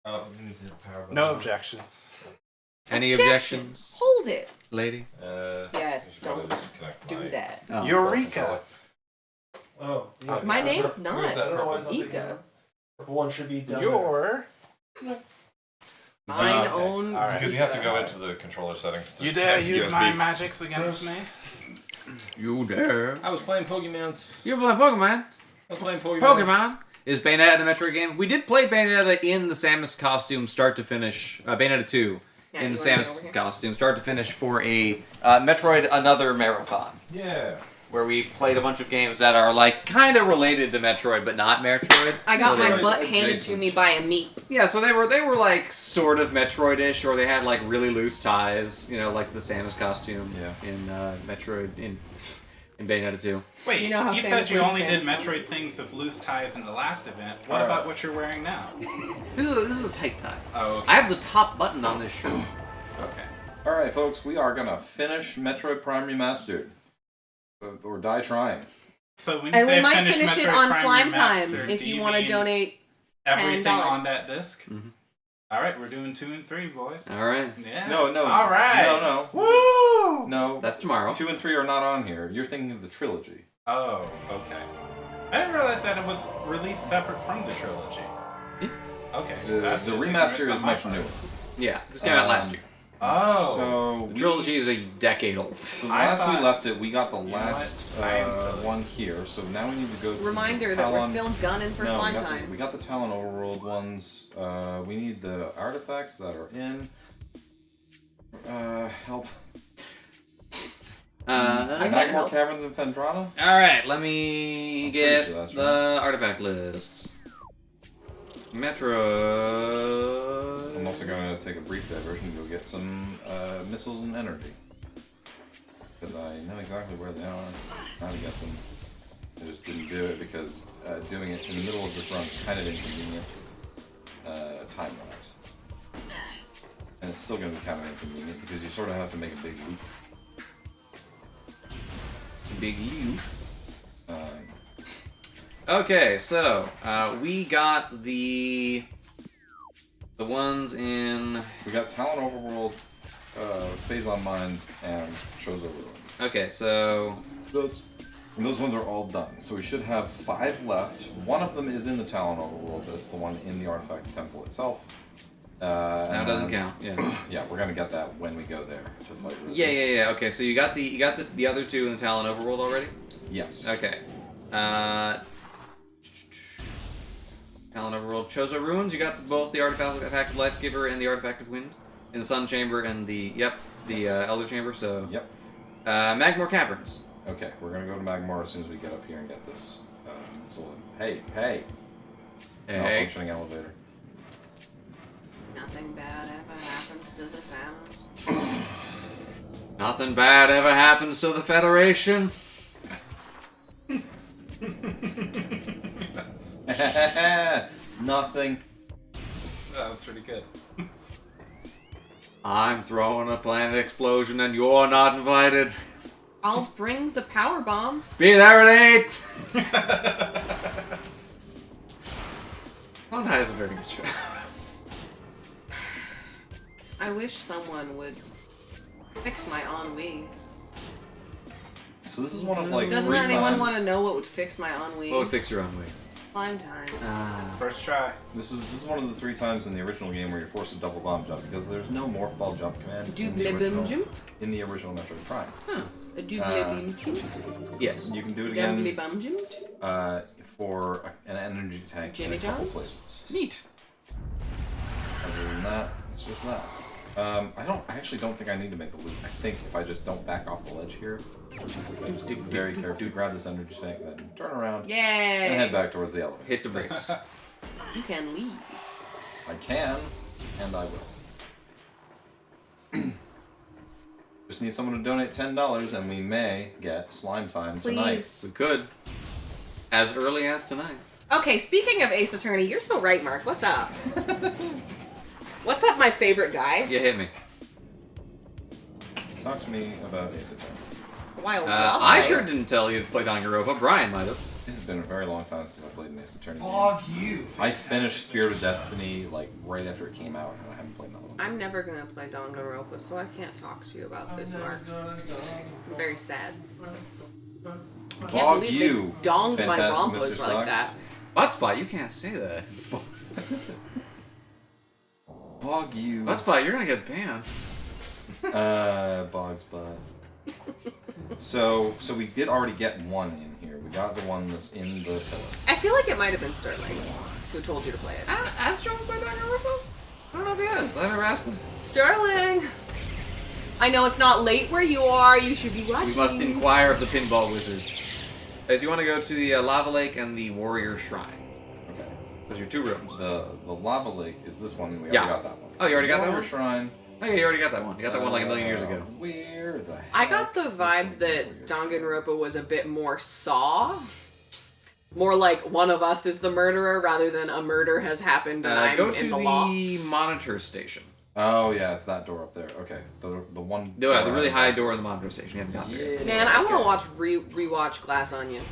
No objections. Any objections? Hold it. Lady? Yes, don't do that. Oh. Eureka! Oh, yeah. My name's not I don't know why it's not big Ika. enough. Purple one should be down Your. Mine Okay. own. All right. Because you have to go into the controller settings. To You dare connect use USB. my magics against me? You dare. I was playing Pokemons. You're playing Pokemon? I was playing Pokemon. Pokemon? Is Bayonetta a Metroid game? We did play Bayonetta in the Samus costume start to finish. Bayonetta 2 Yeah, in you the wanna get over Samus here? costume start to finish for a Metroid Another Marathon. Yeah. Where we played a bunch of games that are like kind of related to Metroid, but not Metroid. I got So my they were butt handed to adjacent. me by a meat. Yeah, so they were like sort of Metroid-ish, or they had like really loose ties, you know, like the Samus costume in Metroid in Bayonetta 2. Wait, You know how you said Samus you wears only did Samus Metroid things with loose ties in the last event. What about what you're wearing now? This is a tight tie. Oh, okay. I have the top button on this shirt. Okay. Alright, folks, we are going to finish Metroid Prime Remastered. Or die trying. So when you And say we might finish finish it Metroid on Prime Slime Time Remastered, if do you want to mean donate everything $10. on that disc. Mhm. All right, we're doing 2 and 3, boys. All right. Yeah. No. All right. No. Woo! No. That's tomorrow. 2 and 3 are not on here. You're thinking of the trilogy. Oh, okay. I didn't realize that it was released separate from the trilogy. Yeah. Okay. The that's just remaster ignorance is on my much part. newer. Yeah, this came out last year. Oh. So The trilogy is a decade old. So I last we thought- left it, we got the know last what? I am silly. one here. So now we need to go to Reminder the that we're Talon- still gunning for No, Slime we got Time. we got the Talon Overworld ones. We need the artifacts that are in. Help. I can't Magmore help. Caverns in Fendrana? Alright, let me get sure that's the artifact lists. Metro. I'm also going to take a brief diversion and go get some missiles and energy. Because I know exactly where they are, how to get them. I just didn't do it because doing it in the middle of this run is kind of inconvenient time-wise. And it's still going to be kind of inconvenient because you sort of have to make a big loop. Big U. Okay, so we got the ones in. We got Talon Overworld, Phazon Mines, and Chozo Ruins. Okay, so And those ones are all done. So we should have 5 left. One of them is in the Talon Overworld, but it's the one in the Artifact Temple itself. now it doesn't count. Yeah. Yeah, we're gonna get that when we go there to fight. Rizzo. Yeah. Okay, so you got the other two in the Talon Overworld already. Yes. Okay. Talon Overworld, Chozo Ruins. You got both the Artifact of Life Giver and the Artifact of Wind in the Sun Chamber and the Elder Chamber. So Yep. Magmore Caverns. Okay, we're gonna go to Magmar as soon as we get up here and get this missile. Hey. Malfunctioning elevator. Nothing bad ever happens to the Samus. Nothing bad ever happens to the Federation. Nothing. That was pretty good. I'm throwing a planet explosion and you're not invited. I'll bring the power bombs. Be there at 8! Cloud is a very good show. I wish someone would fix my ennui. So this is one of like Doesn't 3 anyone times. want to know what would fix my ennui? What would fix your own way? Slime Time. First try. This is one of the 3 times in the original game where you're forced to double bomb jump because there's no morph ball jump command in the Double original, bomb jump? in the original Metroid Prime. Huh. A double beam jump? Yes. You can do it Double again bomb jump? for an energy tank Jimmy in a couple John's? places. Neat. Other than that, it's just that. I actually don't think I need to make a loop. I think if I just don't back off the ledge here, just very carefully grab this energy tank, then turn around and head Yay! back towards the elevator. Hit the brakes. You can leave. I can, and I will. Just need someone to donate $10, and we may get Slime Time tonight. Please. We could. As early as tonight. Okay, speaking of Ace Attorney, you're so right, Mark. What's up? What's up, my favorite guy? You hit me. Talk to me about Ace Attorney. Wild I sure didn't tell you to play Danganronpa. Brian might have. It's been a very long time since I played an Ace Attorney game. Bog you. I finished Spirit of Destiny like right after it came out, and I haven't played another one. I'm since. never gonna play Danganronpa, so I can't talk to you about this, Mark. I'm very sad. I can't Bog believe you, they donged my Fantastic Rompas Mr. like Socks. that. Buttspot, you can't say that. Bog you. Buttspot, you're gonna get banned. Bog's butt. So we did already get one in here. We got the one that's in the pillar. I feel like it might have been Sterling who told you to play it. Ask John play Danganronpa? I don't know if he has. I never asked him. Sterling! I know it's not late where you are. You should be watching. We must inquire of the pinball wizard. As you want to go to the lava lake and the warrior shrine. Okay. Those are your 2 rooms. The lava lake is this one. We already Yeah. got that one. Oh, you already got that Warrior one? Shrine. Oh yeah, you already got that one. You got that one like a million years ago. Where the heck I got the is vibe this that Danganronpa was a bit more Saw. More like one of us is the murderer rather than a murder has happened and I'm Go in to the law. the monitor station. Oh yeah, it's that door up there. Okay, the one. No, the really high door in the monitor station. You haven't got there. Yeah. Man, I want to okay. watch rewatch Glass Onion.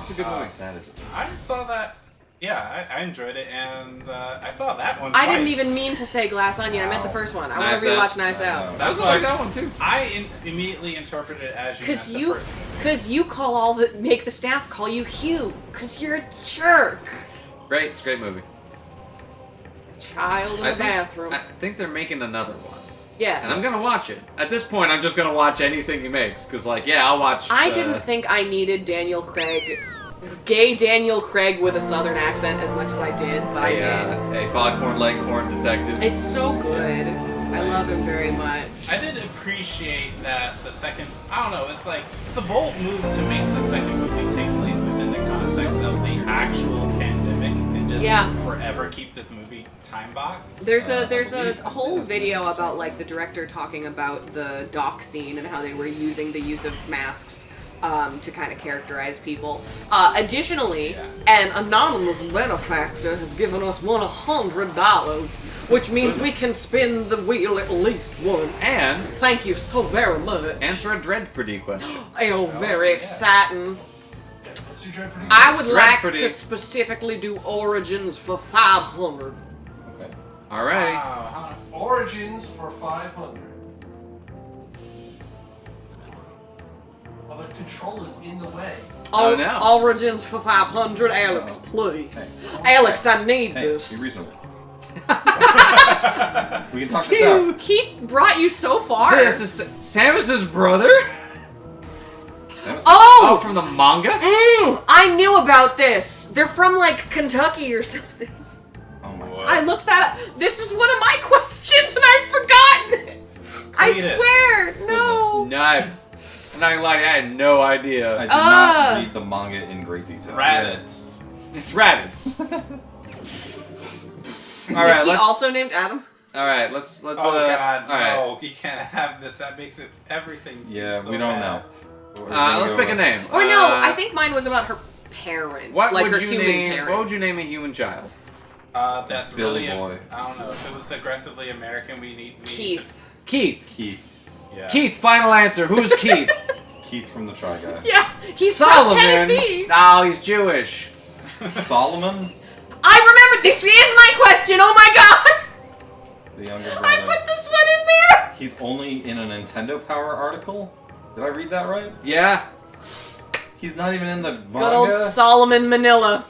It's a good movie. That is. I saw that. Yeah, I enjoyed it, and I saw that one. I didn't twice. even mean to say Glass Onion. I meant the first one. I want Knives to rewatch Out. Knives Out. That's I why like that one too. immediately interpreted it as you meant Cause the you, first movie. cause you call all the make the staff call you Hugh. Cause you're a jerk. Great, it's a great movie. Child in the bathroom. I think they're making another one, Yeah. and I'm gonna watch it. At this point, I'm just gonna watch anything he makes, cause like, yeah, I'll watch. I didn't think I needed Daniel Craig, gay Daniel Craig with a southern accent as much as I did, but I did. A foghorn leghorn detective. It's so good. I love him very much. I did appreciate that the second. I don't know. It's like it's a bold move to make the second movie take place within the context of the actual pandemic and just Yeah. forever keep this movie time boxed. There's a whole video about like the director talking about the dock scene and how they were using the use of masks to kind of characterize people. Additionally, an anonymous benefactor has given us $100, which means we can spin the wheel at least once. And Thank you so very much. answer a Dreadpretty question. Oh, very exciting. What's your dread pretty I would like Dreadpretty. to specifically do Origins for 500. Okay. All right. Wow, Origins for 500. Oh, the controller's in the way. Oh, no. Origins for 500, Alex, please. Alex, I need Hey, this. be reasonable. We can talk this out. He brought you so far. This is Samus's brother. Samus? Oh, Oh! from the manga. I knew about this. They're from, like, Kentucky or something. Oh my What? god. I looked that up. This is one of my questions and I've forgotten it. I Cletus. swear. No. No, I'm not gonna lie to you, I had no I idea. did not read the manga in great detail. Raditz. It's Raditz. All Is right, he let's. also named Adam? All right, let's. Oh God, all right. no! He can't have this. That makes it everything. seem Yeah, so we don't bad. know. We're gonna Let's go pick a with- name. Or no, Uh, I think mine was about her parents. What like would her you human name? parents. What would you name a human child? That's Billy really. Boy. I don't know. If it was aggressively American, we need Keith. Keith. Keith. Yeah. Keith. Final answer. Who's Keith? Keith from the Try Guy. Yeah, he's Solomon. from Tennessee. Oh, he's Jewish. Solomon, I remember this is my question. Oh my god! the younger I brother. put this one in there. He's only in a Nintendo Power article. Did I read that right? Yeah. He's not even in the manga. Good old Solomon Manila.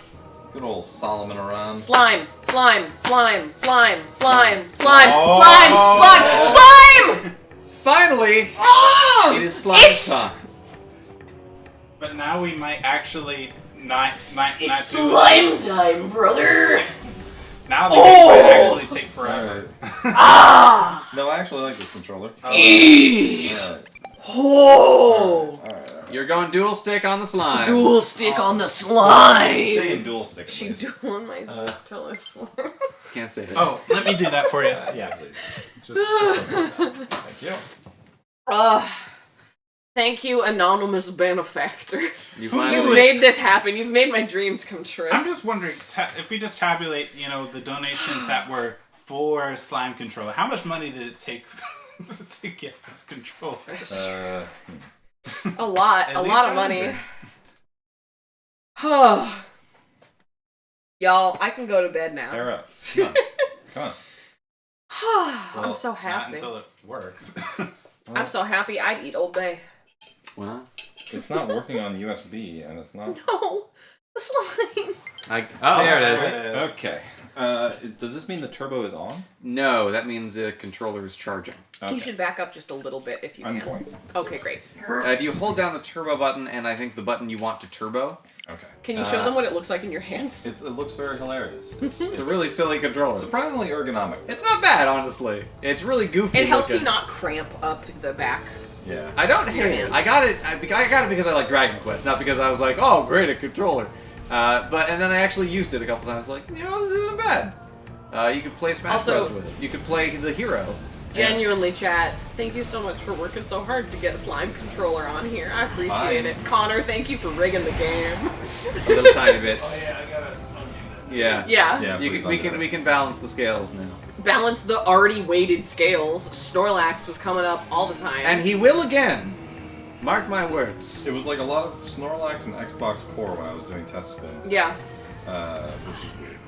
Good old Solomon around. Slime, slime, slime, slime, slime, slime, Oh. slime, slime, slime! Finally, Oh! it is slime It's- time. But now we might actually not It's do slime time, brother! Now the game might actually take forever. Alright. Ah! No, I actually like this controller. Eee! Alright. Oh! Alright. You're going dual stick on the slime. Dual stick on the Stay slime! in dual stick. She please. dual my till slime. Can't say that. Oh, let me do that for you. Yeah, please. Thank you. Thank you, anonymous benefactor. You You've finally. made this happen. You've made my dreams come true. I'm just wondering if we just tabulate, the donations that were for Slime Controller. How much money did it take to get this controller? A lot At of least money. 100. Y'all, I can go to bed now. Pair up. Come on. Come on. I'm Well, so happy. Not until it works. I'm so happy I'd eat all day. Well, It's not working on USB, and it's not. No, the slime. there it is. There it is. Okay. Does this mean the turbo is on? No, that means the controller is charging. You should back up just a little bit if you I'm can. going to. Okay, great. If you hold down the turbo button, and I think the button you want to turbo, Okay. Can you show them what it looks like in your hands? It looks very hilarious. it's a really silly controller. Surprisingly ergonomic. It's not bad, honestly. It's really goofy. It helps looking. you not cramp up the back. Yeah. I don't hate it. hand. I got it. I got it because I like Dragon Quest, not because I was like, oh, great, a controller. And then I actually used it a couple times. Like, this isn't bad. You could play Smash Also- Bros with it. You could play the hero. Genuinely, chat. Thank you so much for working so hard to get Slime Controller on here. I appreciate it. Connor, thank you for rigging the game. A little tiny bit. Oh yeah, I gotta undo that. Yeah. Yeah. Yeah. You please can, we undo can it. we can balance the scales now. Balance the already weighted scales. Snorlax was coming up all the time. And he will again. Mark my words. It was like a lot of Snorlax and Xbox Core when I was doing test spins. Yeah. Which is weird.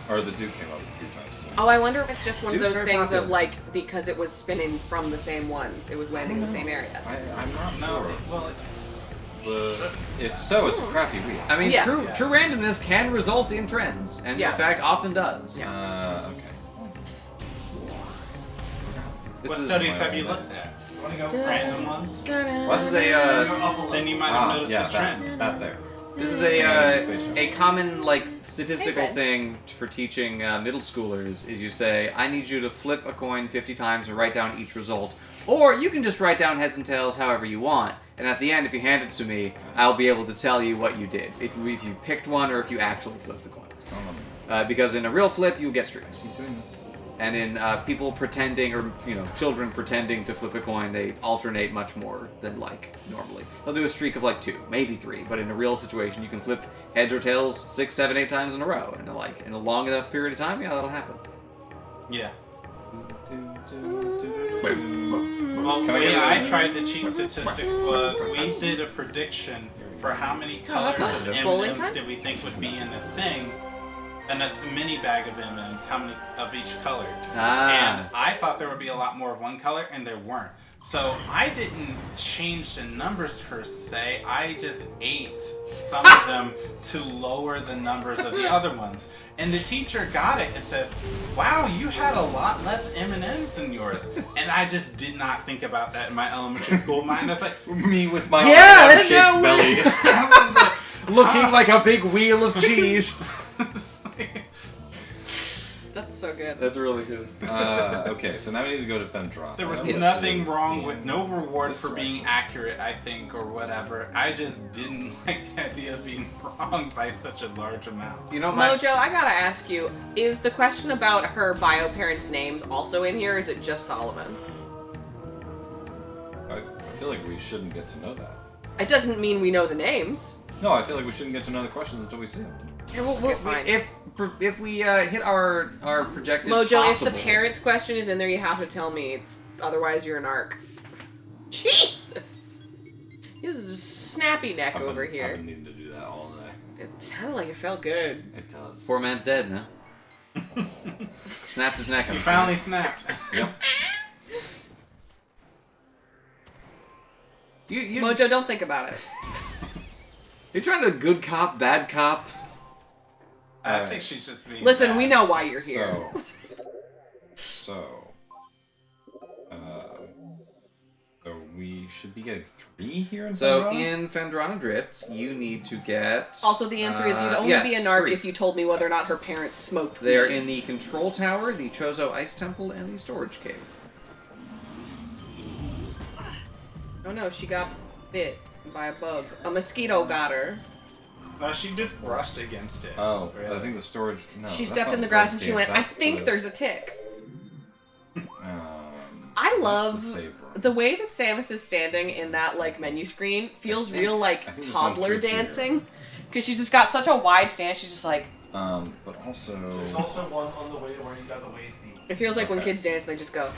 Or the Duke came up a few times. Oh, I wonder if it's just one of Dude, those very things popular. of like, because it was spinning from the same ones, it was landing in the same area. I'm not No, sure. well, If so, it's a crappy wheel. I mean, Yeah. true randomness can result in trends, and Yes. in fact often does. Okay. This what is, studies have you looked at? Wanna go? Random ones? well, this is a Go up a little. Then you might have noticed yeah, a trend. that there. This is Space a common like statistical Hey, Ben. thing for teaching middle schoolers is you say, I need you to flip a coin 50 times and write down each result, or you can just write down heads and tails however you want, and at the end if you hand it to me, I'll be able to tell you what you did, if you picked one or if you actually flipped the coins. Because in a real flip, you'll get streaks. Keep doing this. And in people pretending, or children pretending to flip a coin, they alternate much more than like normally. They'll do a streak of like 2, maybe 3, but in a real situation, you can flip heads or tails 6, 7, 8 times in a row, and like in a long enough period of time, yeah, that'll happen. Yeah. Boom. Well, the Can I way get I a- tried to cheat statistics was we did a prediction for how many colors that's of not good. Bowling M&Ms time? did we think would be in the thing, and a mini bag of M&Ms, how many of each color. Ah. And I thought there would be a lot more of one color, and there weren't. So I didn't change the numbers per se. I just ate some of them to lower the numbers of the other ones. And the teacher got it and said, "Wow, you had a lot less M&Ms in yours." And I just did not think about that in my elementary school mind. I was like, Me with my Yeah, isn't that shaped belly. I was like, Looking like a big wheel of cheese. That's so good. That's really good. Okay, so now we need to go to Fendron. There was This nothing is wrong in with no reward this for being direction. accurate, I think, or whatever. I just didn't like the idea of being wrong by such a large amount. You know, my Mojo, I gotta ask you, is the question about her bio parents' names also in here, or is it just Solomon? I feel like we shouldn't get to know that. It doesn't mean we know the names. No, I feel like we shouldn't get to know the questions until we see them. Okay, fine. if we hit our projected Mojo, possible, if the parents' question is in there, you have to tell me. It's otherwise you're an arc. Jesus, this is a snappy neck I've over been here. needing to do that all day. It sounded like it felt good. It does. poor man's dead now. Snapped his neck. You finally snapped. Yep. You Mojo, don't think about it. you're trying to good cop, bad cop. I think she's just being Listen, bad. we know why you're here. So we should be getting 3 here in So Fendron? in Fendrana Drifts, you need to get. Also, the answer is you'd only yes, be a narc 3. if you told me whether or not her parents smoked weed. They are in the Control Tower, the Chozo Ice Temple, and the Storage Cave. Oh no, she got bit by a bug. A mosquito got her. No, she just brushed against it. Oh, Really. I think the storage. No, She that's stepped not in the the grass storage and she cave, went, I that's think the- there's a tick. I that's love the save room. the way that Samus is standing in that like menu screen feels real like I think there's toddler one through here. dancing. Because she just got such a wide stance, she's just like, But also. There's also one on the way to where you got the wave beat. it feels like when Okay. kids dance, they just go.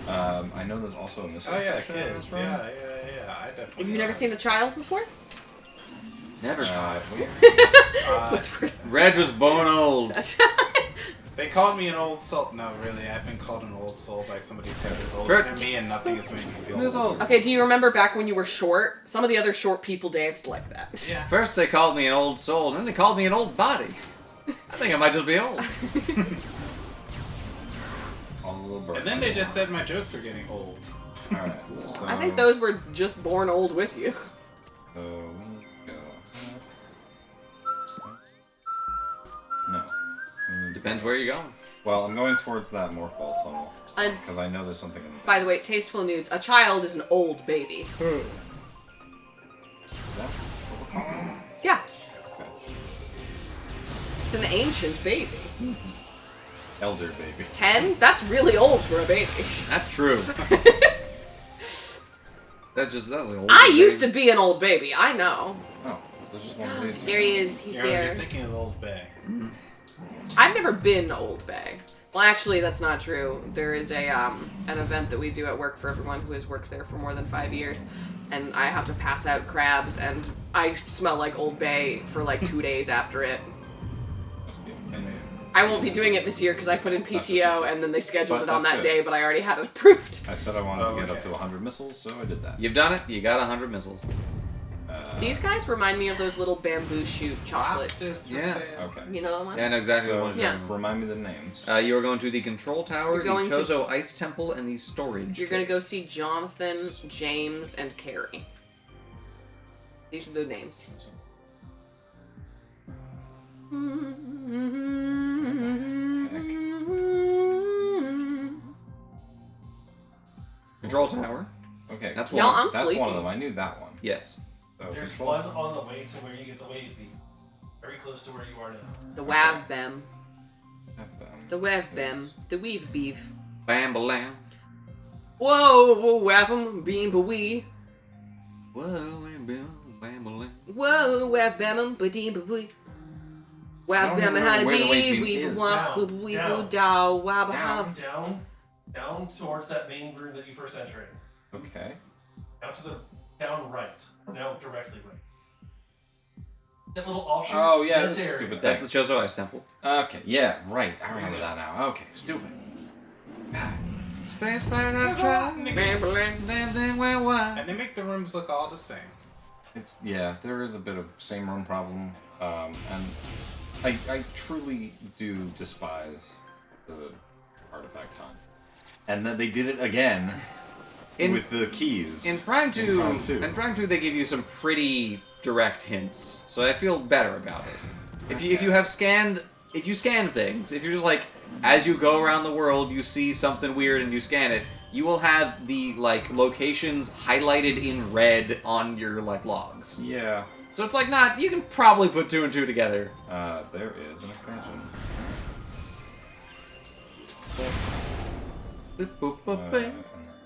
I know there's also a missile. Oh yeah, section in kids. this room. Yeah. I definitely. Have you never seen a child before? Never. What's worse? Reg was born old. They called me an old soul. No, really, I've been called an old soul by somebody 10 years older than me, and nothing has made me feel old. Okay, do you remember back when you were short? Some of the other short people danced like that. Yeah. First they called me an old soul, and then they called me an old body. I think I might just be old. And then they just said my jokes are getting old. Alright, so... I think those were just born old with you. So we go... No. Depends where you're going. Well, I'm going towards that Morphball tunnel. And Because I know there's something in there. by the way, tasteful nudes. A child is an old baby. Is that what we're calling it? Yeah, Okay. it's an ancient baby. Elder baby. 10? That's really old for a baby. That's true. That's like old. I used to be an old baby. I know. Oh, there's just one of these. There he is. He's You're there. thinking of Old Bay. I've never been Old Bay. Well, actually, that's not true. There is a an event that we do at work for everyone who has worked there for more than 5 years, and I have to pass out crabs, and I smell like Old Bay for like 2 days after it. Must be okay. I won't be doing it this year because I put in PTO, and then they scheduled But it on that's that good. day, but I already had it approved. I said I wanted to get up okay. to 100 missiles, so I did that. You've done it. You got 100 missiles. These guys remind me of those little bamboo shoot chocolates. Lobsters for Yeah. sale. Okay. You know the ones? Yeah, I know exactly So, what Yeah. remind me the names. You are going to the Control Tower, You're the going to- Chozo Ice Temple, and the Storage. You're gonna go see Jonathan, James, and Carrie. These are the names. Control Tower. Okay. That's Y'all, one. I'm That's sleepy. one of them. I knew that one. Yes. So There's control- one on the way to where you get the wave beat. Very close to where you are now. The Wav Bem. FM. The Wav Bem. The Weave Beef. Bam Balam. Whoa, whoa, Wav 'em, beam ba wee. Whoa, bam Balam. Whoa, Wav Bem 'em, ba deem ba wee. Wav don't Bem remember how to where the be, wave beam wee is. wah, boo wee boo dow, wah ba hav. Down towards that main room that you first entered. Okay. Down to the down right. Now directly right. That little offshoot. Oh, yeah, this this is area. stupid. That's the Chozo Ice Temple. Okay, yeah, right. I remember that now. Okay, stupid. Space Pirate on track. Bam, ba lam. Damn thing went wild. And they make the rooms look all the same. It's yeah, there is a bit of same room problem, and I truly do despise the artifact hunt, and then they did it again with the keys. In Prime 2, Prime 2. in Prime 2, they give you some pretty direct hints, so I feel better about it. If you scan things, if you're just like, as you go around the world, you see something weird and you scan it, you will have the like locations highlighted in red on your like logs. Yeah, So it's like not. You can probably put 2 and 2 together. there is an expansion. And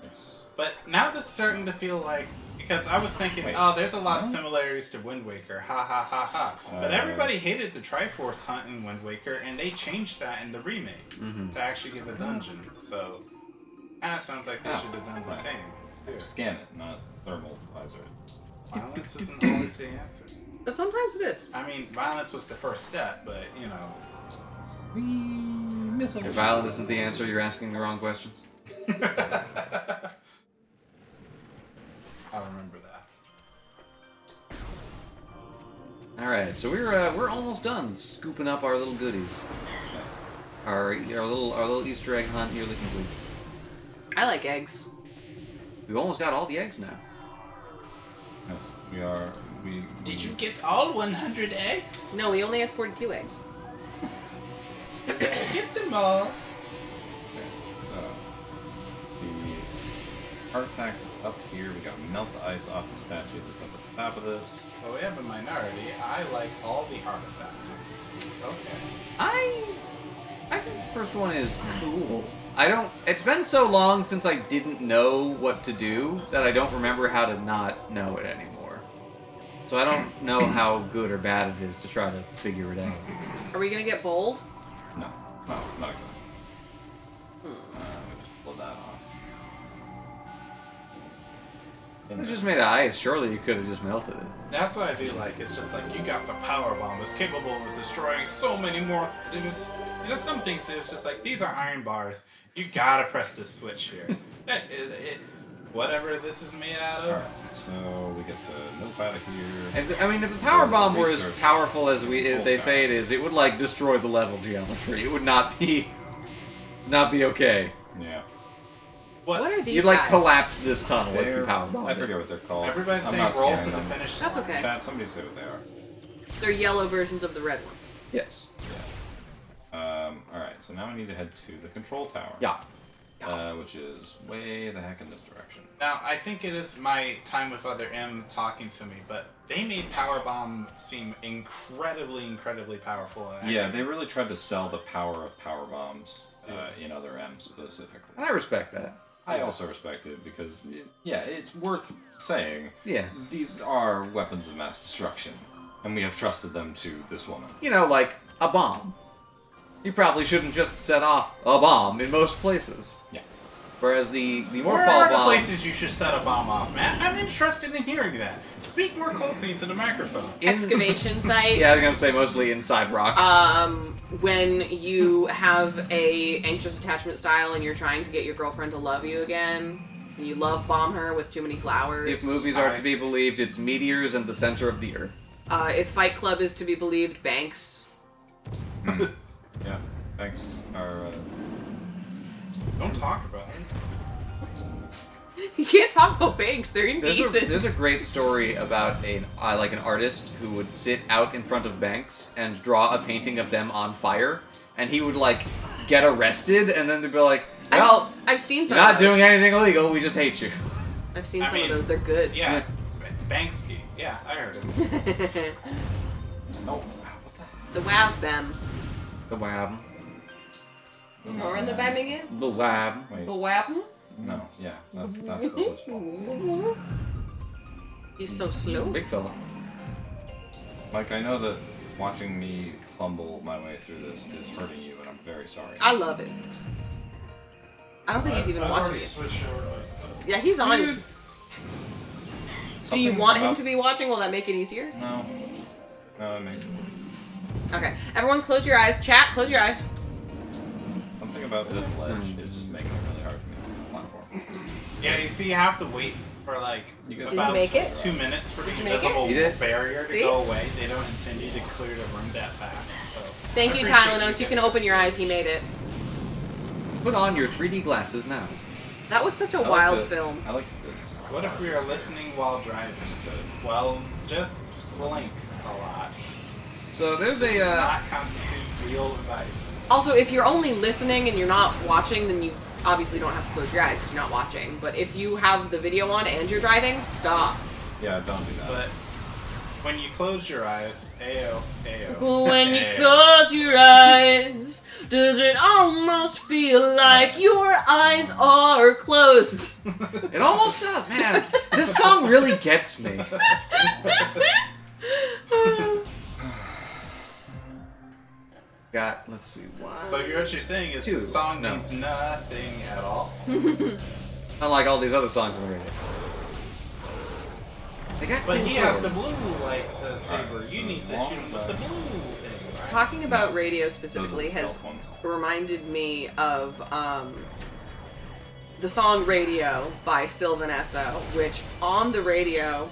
that's- But now this is starting to feel like, because I was thinking, Wait, oh, there's a lot of no? similarities to Wind Waker, ha ha ha ha. But everybody hated the Triforce hunt in Wind Waker, and they changed that in the remake to actually give a dungeon. So that sounds like they should have done the right. same. Scan it, not thermal visor. Violence isn't always the answer. But sometimes it is. I mean, violence was the first step, but you know. Missile. If violent isn't the answer, you're asking the wrong questions. I'll remember that. All right, so we're almost done scooping up our little goodies. Our little Easter egg hunt nearly complete. I like eggs. We've almost got all the eggs now. Yes, we Did you get all 100 eggs? No, we only had 42 eggs. Get them all. Okay, so the artifact is up here. We gotta melt the ice off the statue that's up at the top of this. Well, we have a minority. I like all the artifacts. Okay. I think the first one is cool. It's been so long since I didn't know what to do that I don't remember how to not know it anymore. So I don't know how good or bad it is to try to figure it out. Are we gonna get bold? No, not good. We just pull that off. It was just made of ice. Surely you could have just melted it. That's what I do like. It's just like you got the power bomb. It's capable of destroying so many more. It just, some things it's just like these are iron bars. You gotta press this switch here. Whatever this is made out of. Alright, so we get to nope out of here. And, I mean, if the power bomb were as Research. powerful as they Full say it is, it would like destroy the level geometry. It would not be okay. Yeah. What are these You'd like guys? collapse this tunnel if you They're- power bomb. I forget what they're called. Everybody's I'm saying not roll to scanning the them. finish. That's okay. Chat, somebody say what they are. They're yellow versions of the red ones. Yes. Alright, so now we need to head to the control tower. Yeah. Which is way the heck in this direction. Now, I think it is my time with Other M talking to me, but they made Power Bomb seem incredibly powerful. Yeah, they really tried to sell the power of power bombs in Other M specifically. And I respect that. I also respect it because, yeah, it's worth saying. Yeah. These are weapons of mass destruction, and we have trusted them to this woman. You know, like a bomb. You probably shouldn't just set off a bomb in most places. Yeah. Whereas the Where Morphball are the bomb... places you should set a bomb off, Matt? I'm interested in hearing that. Speak more closely into the microphone. Excavation sites. Yeah, I was gonna say mostly inside rocks. When you have a anxious attachment style and you're trying to get your girlfriend to love you again, and you love bomb her with too many flowers. If movies are to be believed, it's meteors and the center of the earth. If Fight Club is to be believed, banks. Yeah, thanks. Don't talk about it. You can't talk about banks. They're indecent. There's a great story about an artist who would sit out in front of banks and draw a painting of them on fire, and he would like get arrested, and then they'd be like, "Well, I've seen some. you're not of those. doing anything illegal. We just hate you." I've seen I some mean, of those. They're good. Yeah, Banksy. Yeah, I heard it. Oh, The WAV them. The wab. Or in the bamming it. The wab. wait. The WAV. No, yeah, that's the host ball. He's so slow. Big fella. Like, I know that watching me fumble my way through this is hurting you, and I'm very sorry. I love it. I don't think he's even I've watching already it. switched over to my Yeah, he's on his. Do you Something want him about- to be watching? Will that make it easier? No. No, it makes it worse. Okay. Everyone close your eyes. Chat, close your eyes. Something about this ledge is just making it really hard for me to do the platform. Yeah, you see, you have to wait for like You guys- about Did you make it? 2 minutes for the Did you make it? invisible You did? barrier to See? go away. They don't intend you to clear the room that fast. So Thank I you, appreciate Tylenos. You can guys. open your eyes. He made it. Put on your 3D glasses now. That was such a I like wild the- film. I like this. What if we are listening while driving? Well, just blink a lot. So there's This a does not constitute real advice. Also, if you're only listening and you're not watching, then you obviously don't have to close your eyes because you're not watching. But if you have the video on and you're driving, stop. Yeah, don't do that. But when you close your eyes, ayo, ayo. When you ayo. close your eyes, does it almost feel like your eyes are closed? It almost does, man. This song really gets me. Let's see, one. So what you're saying is Two. the song No. means nothing at all. Unlike all these other songs on the radio. They got But cool he has the songs. blue like the saber. so You need as to long shoot him as with I- the blue thing, right? Talking about radio Those are specifically the has stealth ones. reminded me of the song Radio by Sylvan Esso, which on the radio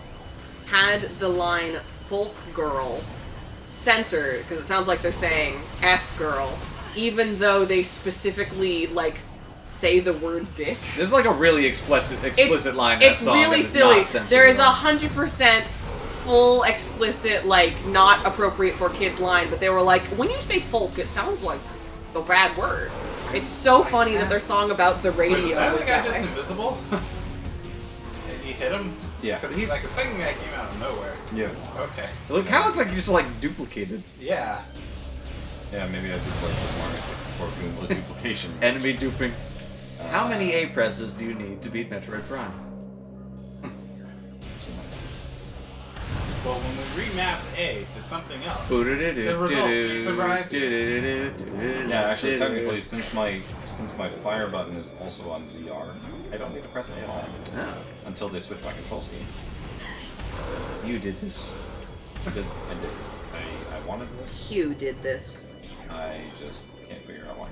had the line folk girl censored because it sounds like they're saying F girl, even though they specifically like say the word dick. There's like a really explicit line in that It's song really that is silly. not censored There is at all. 100% full explicit, like not appropriate for kids line, but they were like, when you say folk, it sounds like a bad word. It's so funny that their song about the radio Wait, was that is the guy that just way. invisible? And he hit him? Yeah. Because he's like a second guy came out of nowhere. Yeah. Okay. It kind of looked like you just like duplicated. Yeah. Yeah, maybe I did like the Mario 64 Goomba duplication. Enemy duping. How many A presses do you need to beat Metroid Prime? But when we remapped A to something else, The the results be surprising. Yeah, actually, technically, since my fire button is also on ZR, I don't need to press A at all Oh, until they switch my control scheme. you did this. I did. I wanted this. Hugh did this. I just can't figure out why.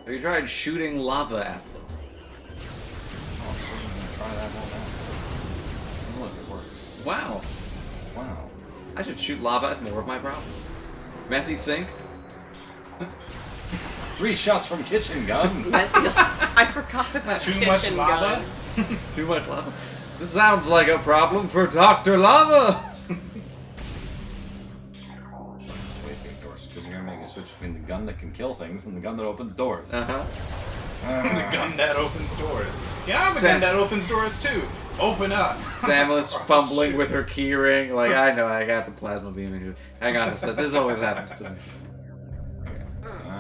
Have you tried shooting lava at them? Oh, so I'm gonna try that one out. Look, it works. Wow. Wow. I should shoot lava at more of my problems. Messy sink? 3 shots from kitchen gun. Messy. I forgot about Too much kitchen lava? gun. Too much lava. This sounds like a problem for Dr. Lava! Wait, big doors, because you're gonna make a switch between the gun that can kill things and the gun that opens doors. Uh-huh. The gun that opens doors. Yeah, I'm a Sam- gun that opens doors too. Open up. Samus Oh, fumbling shit. with her keyring, like, I know, I got the plasma beam in here. Hang on a sec, this always happens to me.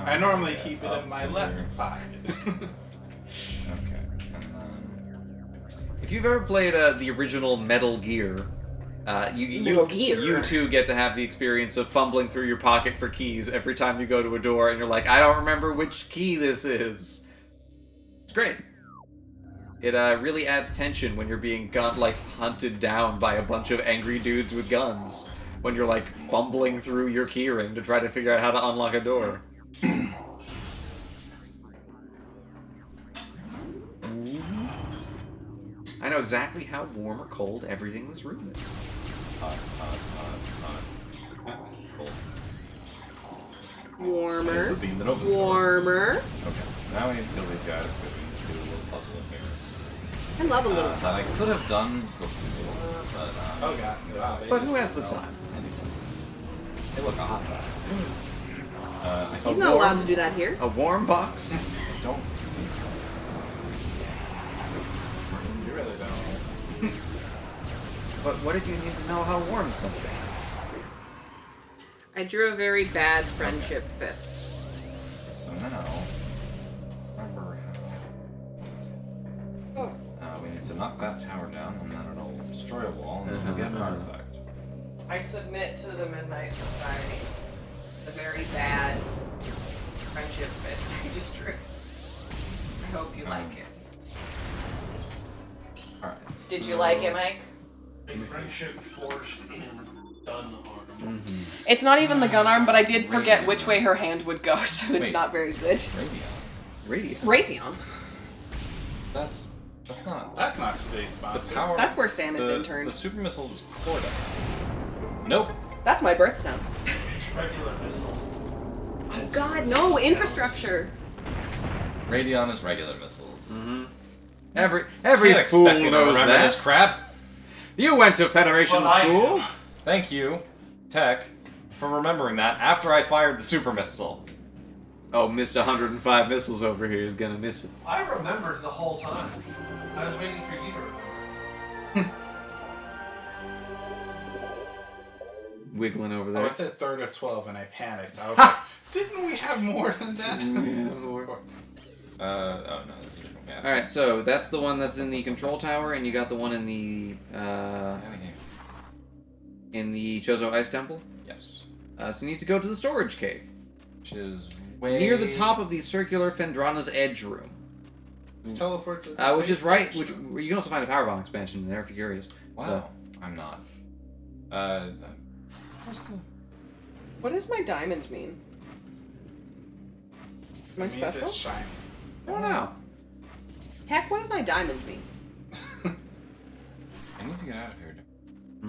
I normally keep it in my left pocket. Okay. And then... If you've ever played the original Metal Gear, Metal Gear. you too get to have the experience of fumbling through your pocket for keys every time you go to a door, and you're like, I don't remember which key this is. It's great. It really adds tension when you're being hunted down by a bunch of angry dudes with guns. When you're like fumbling through your keyring to try to figure out how to unlock a door. I know exactly how warm or cold everything in this room is. Hot. Cold. Warmer. The beam that opens doors. Warmer. Okay, so now we need to kill these guys, but we need to do a little puzzle in here. I love a little That puzzle. I could have done before, but... Oh god. Wow, they But who just- has the time? Hey, look, a hot bath. He's not allowed to do that here. A warm box? Don't... You really don't. But what if you need to know how warm something is? I drew a very bad friendship fist. So now... Remember how... we need to knock that tower down, and then it'll destroy a wall, and then we'll get an artifact. I submit to the Midnight Society. The very bad friendship fist I just drew. I hope you like it. Alright. Did you like it, Mike? A friendship forged in gun arm. It's not even the gun arm, but I did forget which way her hand would go, so it's Wait. not very good. Radio. Radio. Raytheon. That's not... That's not today's The sponsor. power... That's where Samus the interned. super missile was Corda. Nope. That's my birthstone. Regular missile. Oh god, no! Infrastructure! Radeon is regular missiles. Every Can't fool expect me to knows remember that. this crap. You went to Federation Well, I school. do. Thank you, Tech, for remembering that after I fired the super missile. Oh, Mr. 105 Missiles over here is gonna miss it. I remembered the whole time. I was waiting for you to remember. Wiggling over Oh, there. I said third of 12 and I panicked. I was like, didn't we have more than that? Oh no, this is a different map. Alright, so that's the one that's in the control tower, and you got the one in the Chozo Ice Temple. Yes. So you need to go to the storage cave. Which is way... Near the top of the circular Fendrana's Edge room. Let's teleport to the Which safe is right, section. you can also find a power bomb expansion in there if you're curious. Wow, I'm not. What does my diamond mean? Am I It means special? it's shiny. I don't know. Heck, what does my diamond mean? I need to get out of here.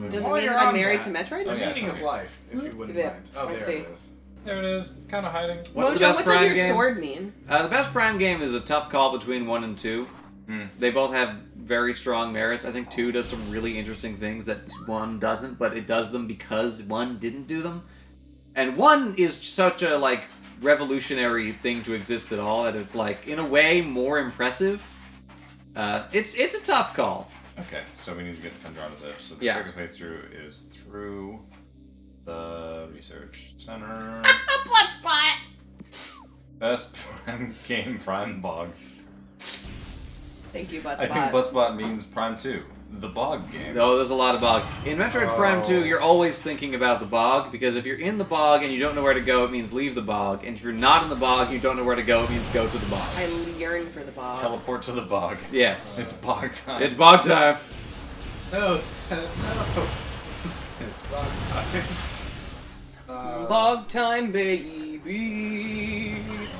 Does it While mean you're that I'm on married that, to Metroid? The Oh, yeah, meaning it's of okay. life, if you wouldn't Yeah, mind. Oh, I there see. it is. There it is, kind of hiding. What's the Mojo, best what does Prime your game? sword mean? The best Prime game is a tough call between 1 and 2. They both have very strong merits. I think 2 does some really interesting things that 1 doesn't, but it does them because 1 didn't do them. And 1 is such a, like, revolutionary thing to exist at all that it's, like, in a way, more impressive. It's a tough call. Okay, so we need to get to Fendrana's Edge. So the Yeah. quickest way through is through the research center. Blood spot! Best Prime game, Prime Bog. Thank you, Buttspot. I think Buttspot means Prime 2, the Bog game. No, there's a lot of bog. In Metroid Prime 2, you're always thinking about the bog, because if you're in the bog and you don't know where to go, it means leave the bog. And if you're not in the bog and you don't know where to go, it means go to the bog. I yearn for the bog. Teleport to the Bog. Yes. It's Bog time. It's bog time. No. No. It's bog time. Bog time, baby.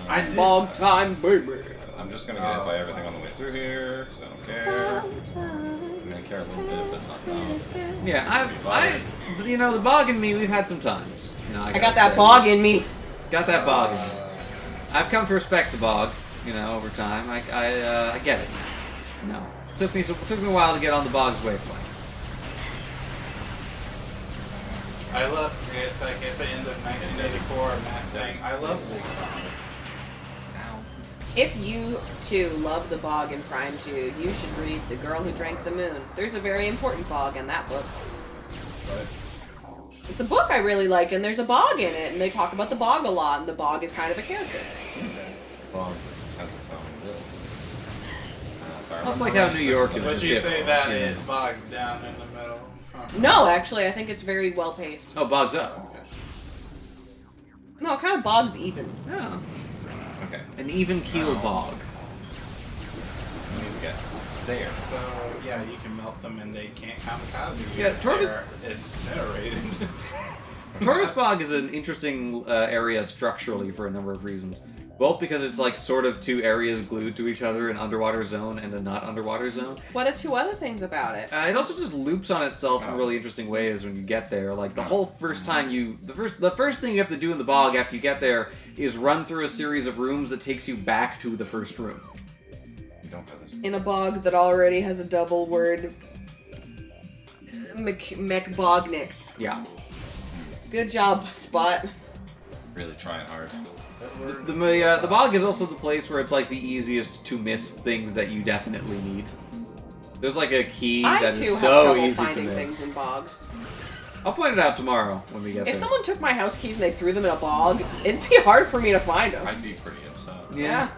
I did. Bog time, baby. I'm just gonna get hit by everything on the way through here, because I don't care. I'm gonna care a little bit, but not enough. Yeah, you know, the bog and me, we've had some times. You know, I got that bog in me. Got that bog in me. I've come to respect the bog, you know, over time. I get it. No, took me a while to get on the bog's wavelength. I love. It's like at the end of 1984, Matt saying, "I love the bog." If you, too, love the bog in Prime 2, you should read The Girl Who Drank the Moon. There's a very important bog in that book. But It's a book I really like, and there's a bog in it, and they talk about the bog a lot, and the bog is kind of a character. Bog has its own will. Well, it's like how New York is. would the you fifth say one, that you know. it bogs down in the middle? No, actually, I think it's very well paced. Oh, bog's up. Okay. No, it kind of bogs even. Yeah. Okay. An even keel bog. We need to get there. So yeah, you can melt them and they can't kamikaze you. Yeah, if Tortoise- they're incinerated. Tortoise Bog is an interesting area structurally for a number of reasons. Both because it's like sort of two areas glued to each other, an underwater zone and a not underwater zone. What are two other things about it? It also just loops on itself in really interesting ways when you get there. Like the whole first time the first thing you have to do in the bog after you get there is run through a series of rooms that takes you back to the first room. We don't go this way. In a bog that already has a double word. McBognick. Yeah. Good job, Spot. Really trying hard. The bog is also the place where it's like the easiest to miss things that you definitely need. There's like a key I that too is have so trouble easy to finding things miss. in bogs. I'll point it out tomorrow when we get If there. someone took my house keys and they threw them in a bog, it'd be hard for me to find them. I'd be pretty upset. Yeah.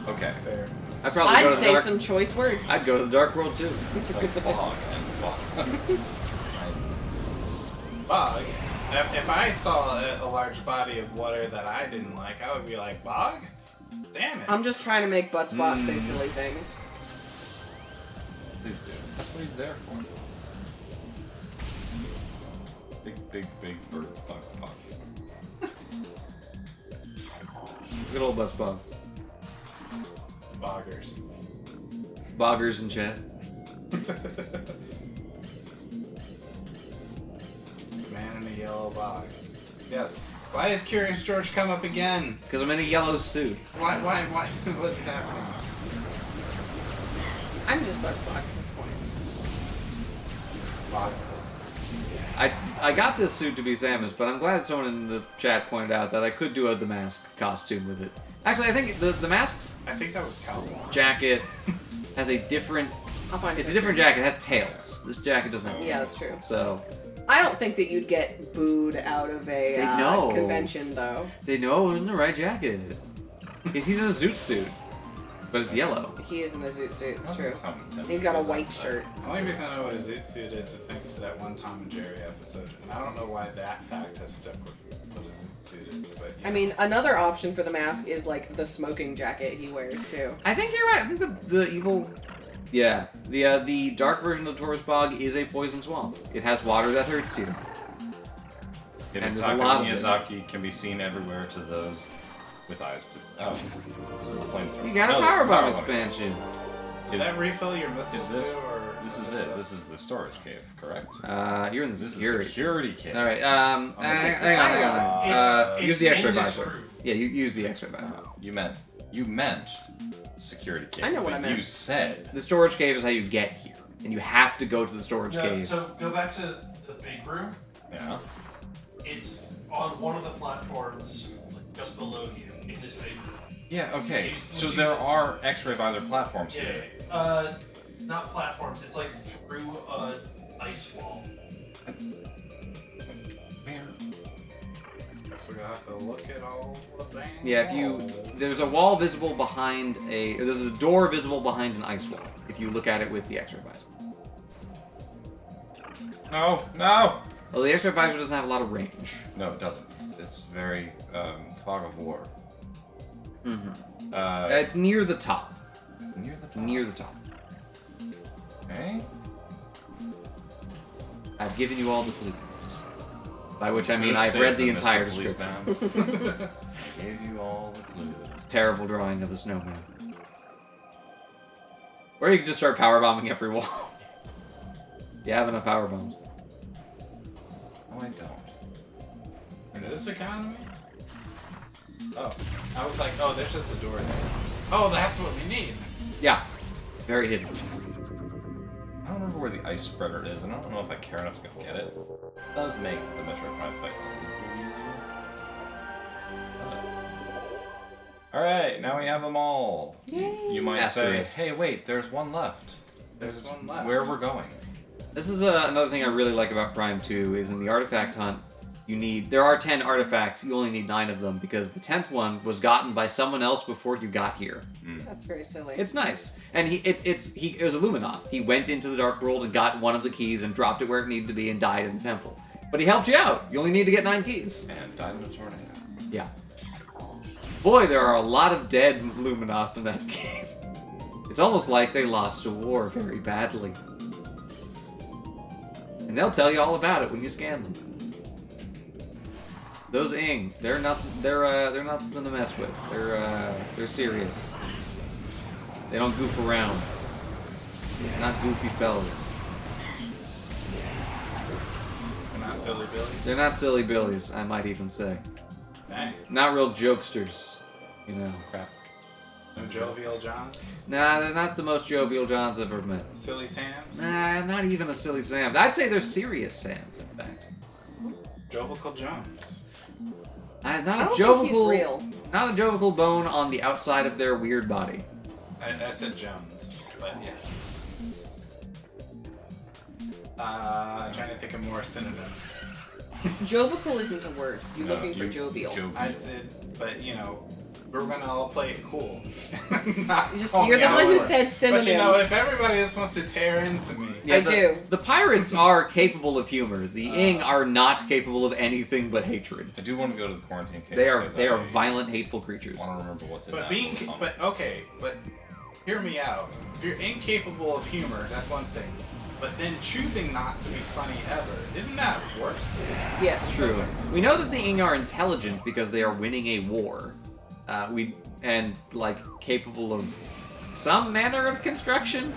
Okay. Fair. I'd probably go I'd to the say dark. some choice words. I'd go to the dark world too. Like bog and bog. Bog. If I saw a large body of water that I didn't like, I would be like, bog? Damn it. I'm just trying to make Buttspot say silly things. Please do. That's what he's there for. Big bird bog. Good old bus bog. Boggers. Boggers in chat. Man in a yellow bog. Yes. Why is Curious George come up again? Because I'm in a yellow suit. Why? What's happening? I'm just Buttspot at this point. Bog. I got this suit to be Samus, but I'm glad someone in the chat pointed out that I could do the mask costume with it. Actually, I think the mask's I think that was Cowboy. jacket has a different... I'll find It's a picture. different jacket. It has tails. This jacket doesn't have Yeah, tails. that's true. So, I don't think that you'd get booed out of a They know. convention, though. they know it wasn't the right jacket. He's in a zoot suit, but it's yellow. He is in a zoot suit, it's true. That's how intense He's got a it is. white shirt. The only reason I know what a zoot suit is thanks to that one Tom and Jerry episode. And I don't know why that fact has stuck with what a zoot suit is, but yeah. I mean, another option for the mask is like the smoking jacket he wears too. I think you're right. I think the evil... Yeah, the dark version of the Taurus Bog is a poison swamp. It has water that hurts you. And there's a lot of it. Miyazaki can be seen everywhere to those with eyes to... Oh, this is the flamethrower. You got a No, this is power the bomb power expansion. Does that refill your missiles Is this... too, or This is it. This is the storage cave, correct? You're in the This is security. security cave. All right. it's Hang on. It's Use the X-ray in this visor. room. Yeah, you use the X-ray visor. You meant security cave. I know what but I meant. You said... The storage cave is how you get here, and you have to go to the storage No, cave. so go back to the big room. Yeah. It's on one of the platforms like, just below you in this big room. Yeah, okay. You- So you- there are X-ray visor platforms Yeah, here. not platforms. It's like through a ice wall. Where? I forgot. have to look at all the dang Yeah, if you there's a wall visible behind or there's a door visible behind an ice wall. If you look at it with the X-ray visor. No, no. Well, the X-ray visor doesn't have a lot of range. No, it doesn't. It's very fog of war. Mm-hmm. Uh, It's near the top. it's near the top. Near the top. Okay. I've given you all the clues. By which I mean Could've I've saved read the them, entire Mr. description. Policeman. I gave you all the clues. Terrible drawing of the snowman. Or you could just start power bombing every wall. You have enough power bombs. No, I don't. In this economy? Oh, I was like, oh, there's just a door there. Oh, that's what we need. Yeah. Very hidden. I don't remember where the ice spreader is, and I don't know if I care enough to go get it. It does make the Metroid Prime fight a little easier. Alright, now we have them all. You might Asterisk. say, hey, wait, there's one left. There's one left. Where we're going. This is another thing I really like about Prime 2 is in the artifact hunt, there are 10 artifacts, you only need 9 of them because the 10th one was gotten by someone else before you got here. That's very silly. It's nice. And it was a Luminoth. He went into the Dark World and got one of the keys and dropped it where it needed to be and died in the temple. But he helped you out. You only need to get 9 keys. And died in a tornado. Yeah. Boy, there are a lot of dead Luminoth in that game. It's almost like they lost a war very badly. And they'll tell you all about it when you scan them. Those Ing, they're nothing to mess with. They're serious. They don't goof around. Not goofy fellas. They're not silly billies. They're not silly billies, I might even say. Dang. Not real jokesters, you know. Crap. No jovial Johns. Nah, they're not the most jovial Johns I've ever met. Silly Sams. Nah, not even a silly Sam. I'd say they're serious Sams, in fact. Jovial Jones. I Not don't a think jovial, he's real. not a jovial bone on the outside of their weird body. I said Jones, but yeah. Trying to think of more synonyms. Jovial isn't a word. You're No, looking for jovial. I did, but you know, we're gonna all play it cool. Not Just- call you're me the out one who for it. said But you know, synonyms. if everybody just wants to tear into me, Yeah, I the, do. The pirates are capable of humor. The Ing are not capable of anything but hatred. I do want to go to the quarantine cave. They are because violent, hateful creatures. I want to remember what's in but that. but okay, but hear me out. If you're incapable of humor, that's one thing. But then choosing not to be funny ever, isn't that worse? Yes. True. We know that the Ing are intelligent because they are winning a war. Capable of some manner of construction.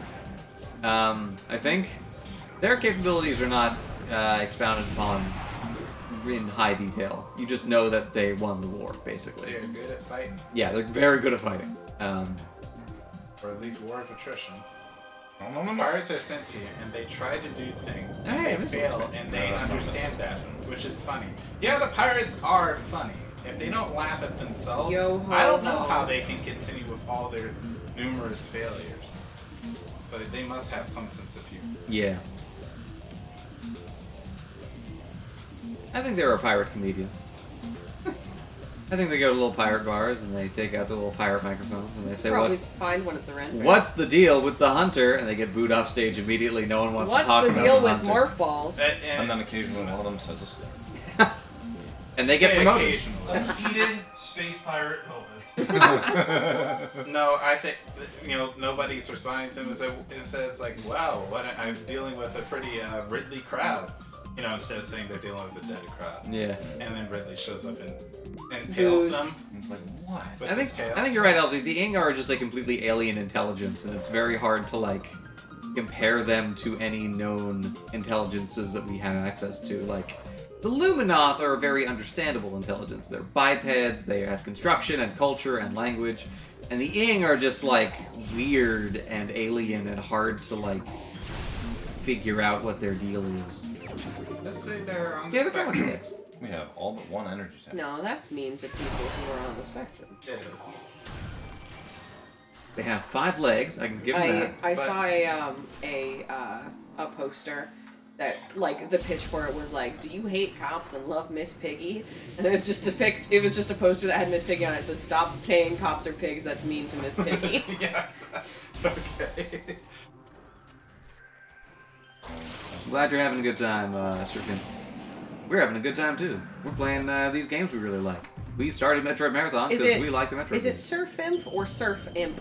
I think their capabilities are not expounded upon in high detail. You just know that they won the war, basically. They're good at fighting, Yeah, they're very good at fighting. or at least war of attrition. No. Pirates are sentient and they try to do things and Hey, they this fail looks and No, they that's not understand this. that, which is funny. Yeah, the pirates are funny. If they don't laugh at themselves, Yo ho I don't know ho. how they can continue with all their numerous failures. So they must have some sense of humor. Yeah. I think there are pirate comedians. I think they go to little pirate bars and they take out the little pirate microphones and they say, Probably "What's find one at the rent. what's the deal with the hunter?" And they get booed off stage immediately. No one wants What's to talk the about deal the with hunter. morph balls? And then occasionally one of them says a slur. And they get Say promoted. occasionally. Heated space pirate moment. No, I think nobody's responding to him. It says like, "Wow, I'm dealing with a pretty Ridley crowd." Instead of saying they're dealing with a dead crowd. Yeah. And then Ridley shows up and impales Who's- them. And it's like, what? With I his tail. think you're right, Elsie. The Ing are just a completely alien intelligence, and it's very hard to compare them to any known intelligences that we have access to. Like the Luminoth are a very understandable intelligence. They're bipeds. They have construction and culture and language, and the Ing are just weird and alien and hard to figure out what their deal is. Let's say they're on the Yeah, they're kind spectrum. of dicks. We have all but one energy tank. No, that's mean to people who are on the spectrum. It is. They have 5 legs. I can give them that. I But- saw a poster that like the pitch for it was like, do you hate cops and love Miss Piggy? And it was just a poster that had Miss Piggy on it. It said, stop saying cops are pigs, that's mean to Miss Piggy. Yes. Okay. I'm glad you're having a good time, Surfing. We're having a good time too. We're playing these games we really like. We started Metroid Marathon because we like the Metroid Is it games. Surf Imp or Surf Imp?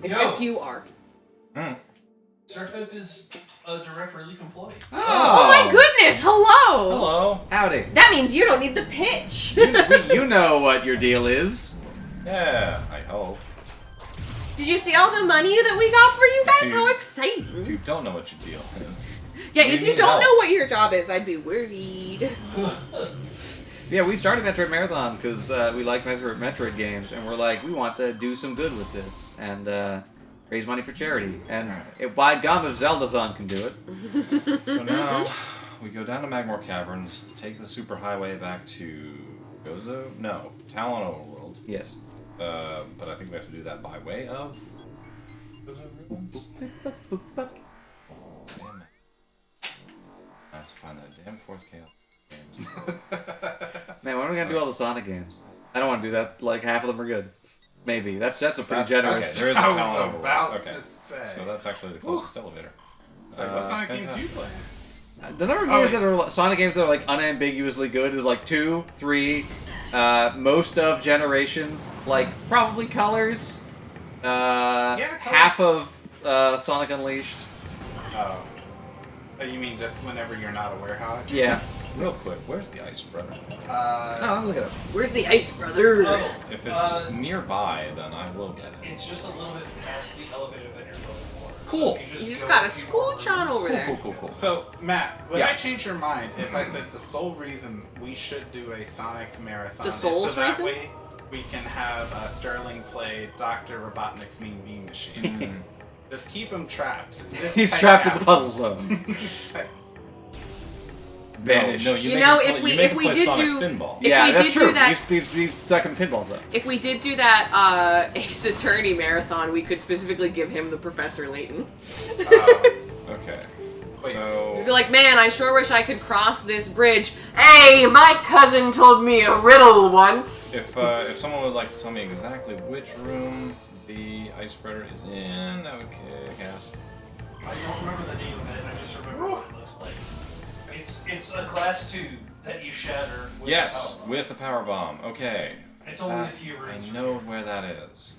It's Yo. S-U-R. Surfimp is a direct relief employee. Oh my goodness! Hello! Hello. Howdy. That means you don't need the pitch. You know what your deal is. Yeah, I hope. Did you see all the money that we got for you guys? How If exciting! you don't know what your deal is, Yeah, you if you need don't help. know what your job is, I'd be worried. Yeah, we started Metroid Marathon because we like Metroid games, and we're like, we want to do some good with this and raise money for charity. And by God, if Zeldathon can do it. So now we go down to Magmore Caverns, take the superhighway back to Gozo? No, Talon Overworld. Yes. But I think we have to do that by way of Gozo Ruins. Damn it. I have to find that damn fourth chaos. Man, when are we gonna do all the Sonic games? I don't want to do that. Like half of them are good. Maybe that's a pretty generous. Okay, there is a I Talon was Overworld. about Okay. to say. So that's actually the closest elevator. So what Sonic games fantastic. you playing? The number of games that are Sonic games that are like unambiguously good is like 2, 3, most of Generations, like probably Colors, Colors. half of Sonic Unleashed. Oh. Oh, you mean just whenever you're not a werehog? Yeah. Real quick, where's the ice brother? Oh, look at it. Where's the ice, brother? If it's nearby, then I will get it. It's just a little bit past the elevator that you're going for. Cool. So You just go got a a few scooch on over there. Cool. So, Matt, would Yeah. I change your mind if I said the sole reason we should do a Sonic Marathon The is soul's so that reason? way we can have Sterling play Dr. Robotnik's Mean Bean Machine. Just keep him trapped. This He's type trapped of in the puzzle zone. asshole. Vanished. No, You know, if we did Sonic do- Spinball. If Yeah, we that's did do true. that- He's stuck in the pinball zone. If we did do that Ace Attorney marathon, we could specifically give him the Professor Layton. Okay. Wait. So Just be like, man, I sure wish I could cross this bridge. Hey, my cousin told me a riddle once. if someone would like to tell me exactly which room the ice spreader is in, that would kick ass. I don't remember the name of it. I just remember what it looks like. It's a glass tube that you shatter with Yes, a power. with the power bomb. Okay. It's only a few I rooms. know where that is.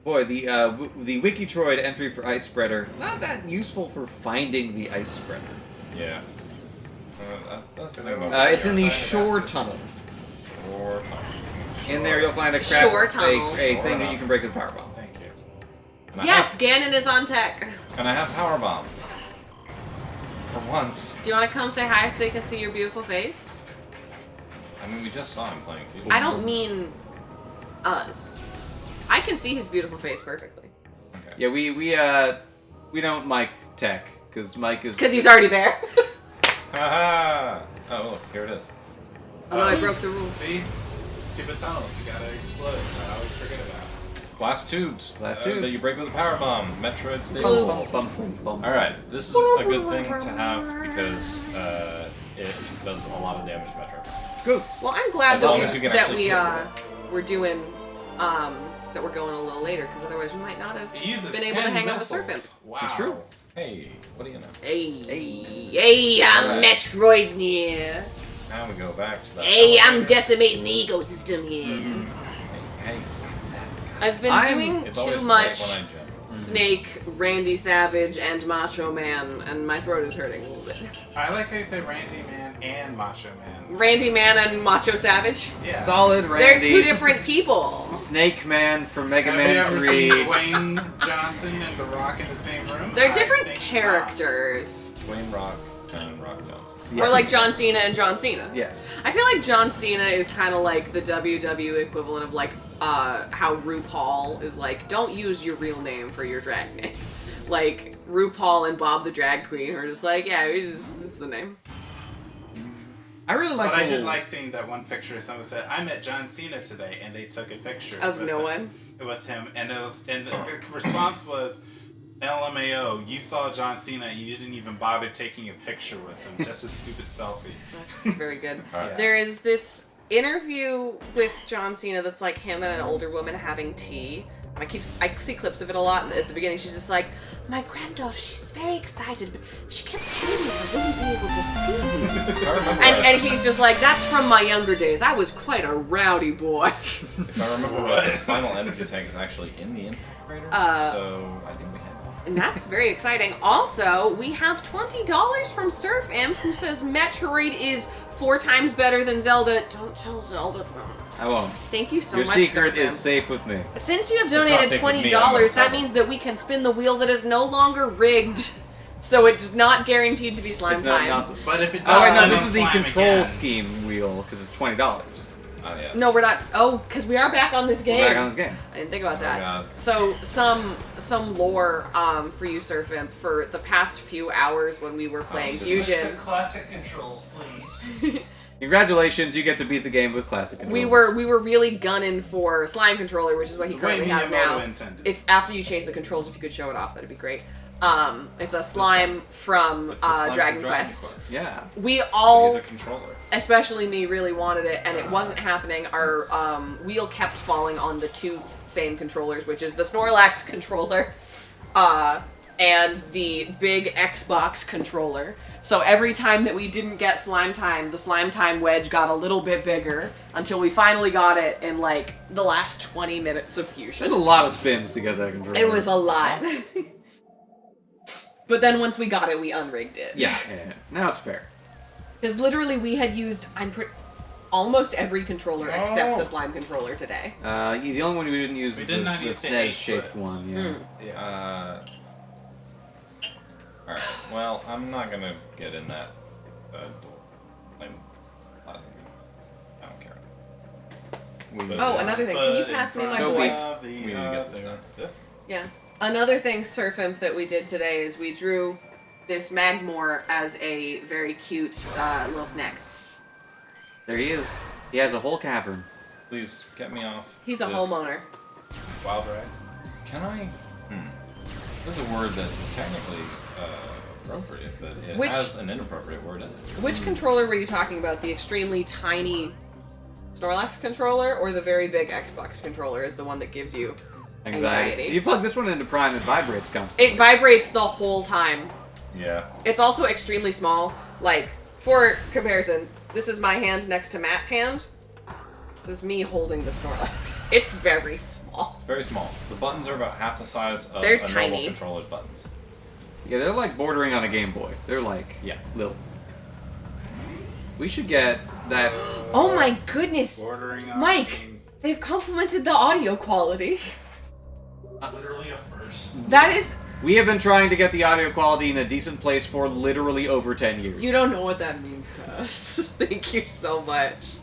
Boy, the Wikitroid entry for Ice Spreader, not that useful for finding the Ice Spreader. Yeah. That's the Because thing. It's in the shore tunnel. Or In there you'll find a Shore tunnel. a thing that you can break with a power bomb. Thank you. And I Yes, Ganon is on tech. have, and I have power bombs. For once. Do you want to come say hi so they can see your beautiful face? I mean, we just saw him playing too. I don't mean us. I can see his beautiful face perfectly. Okay. Yeah, we don't mic tech because Mike is Because he's already there. Haha! Oh, look, here it is. Oh no, I broke the rules. See? Stupid tunnels. You gotta explode. I always forget about. Glass tubes. Glass That tubes. you break with a power bomb. Metroid stage. Boobs. Alright, this is a good thing to have because it does a lot of damage to Metroid. Good. Well, I'm glad As long as that you we can actually we're doing that we're going a little later because otherwise we might not have It uses been able to 10 hang out with missiles. Surfing. Wow. It's true. Hey, what do you know? Hey, I'm Alright. Metroid here. Now we go back to that. Hey, I'm elevator. decimating the ecosystem here. Hey, stop that. I've been I'm- doing It's always too right much when I jump. Snake, Randy Savage, and Macho Man, and my throat is hurting a little bit. I like how you say Randy Man and Macho Man. Randy Man and Macho Savage? Yeah. Solid They're Randy. two different people. Snake Man from Mega Have you Man ever 3. seen Dwayne Johnson and The Rock in the same room? They're I different think characters. Dwayne Rock and Rock Johnson. Or like John Cena and John Cena. Yes. I feel like John Cena is kind of like the WW equivalent of like how RuPaul is like, don't use your real name for your drag name. Like RuPaul and Bob the Drag Queen are just like, yeah, this is the name. I really like But I the- did like seeing that one picture. Someone said, "I met John Cena today," and they took a picture Of with no him, one. with him, and it was, and the response was, LMAO, you saw John Cena, you didn't even bother taking a picture with him. Just a stupid selfie. That's very good. Alright. There is this interview with John Cena that's like him and an older woman having tea. I see clips of it a lot. At the beginning, she's just like, my granddaughter, she's very excited, but she kept telling me I wouldn't be able to see you. I remember And he's just like, that's from my younger days. I was quite a rowdy boy. If I remember right, the final energy tank is actually in the integrator, so I think we have that. And that's very exciting. Also, we have $20 from Surf Imp, who says Metroid is 4 times better than Zelda. Don't tell Zelda that. I won't. Thank you so Your much, secret Surf Imp. is safe with me. Since you have not donated safe with me, I'm $20, gonna that tell means that we can spin the wheel that is no longer rigged. So it's not guaranteed to be slime It's not- time. not- But if it does, Oh wait, no, then this it's is the slime control again. scheme wheel because it's $20. Oh, yeah. No, we're not. Oh, because we are back on this game. We're back on this game. I didn't think about that. God. So some lore for you, Surf Imp, for the past few hours when we were playing Switch Fusion. Switch to classic controls, please. Congratulations, you get to beat the game with classic controls. We were really gunning for Slime Controller, which is what he The way currently has now. Miyamoto intended. If after you change the controls, if you could show it off, that'd be great. It's a slime from It's the slime from Dragon Quest. Yeah. We He's all, a controller. especially me, really wanted it, and it wasn't happening. Our wheel kept falling on the 2 same controllers, which is the Snorlax controller and the big Xbox controller. So every time that we didn't get Slime Time, the Slime Time wedge got a little bit bigger until we finally got it in like the last 20 minutes of Fusion. There's a lot of spins to get that controller. It was a lot. But then once we got it, we unrigged it. Yeah. Now it's fair. Because literally we had used, almost every controller except the slime controller today. The only one we didn't use We is did the not use the SNES-shaped 8-foot. one. Yeah. Yeah. Alright, well, I'm not gonna get in that door. I don't care. Oh, another thing. Can you pass me my So boy? we- We didn't get this done. This? Yeah. Another thing, Surf Imp, that we did today is we drew this Magmore as a very cute little snack. There he is. He has a whole cavern. Please, get me off. He's a this. homeowner. Wild ride. Can I? There's a word that's technically appropriate, but it Which- has an inappropriate word in it. Which controller were you talking about? The extremely tiny Snorlax controller or the very big Xbox controller is the one that gives you anxiety? You plug this one into Prime, it vibrates constantly. It vibrates the whole time. Yeah. It's also extremely small. Like, for comparison, this is my hand next to Matt's hand. This is me holding the Snorlax. It's very small. It's very small. The buttons are about half the size of They're a tiny. normal controller's buttons. Yeah, they're like bordering on a Game Boy. They're like Yeah. little. We should get that. Oh my goodness! Bordering on Mike, being- they've complimented the audio quality. Literally a first. That is... We have been trying to get the audio quality in a decent place for literally over 10 years. You don't know what that means to us. Thank you so much.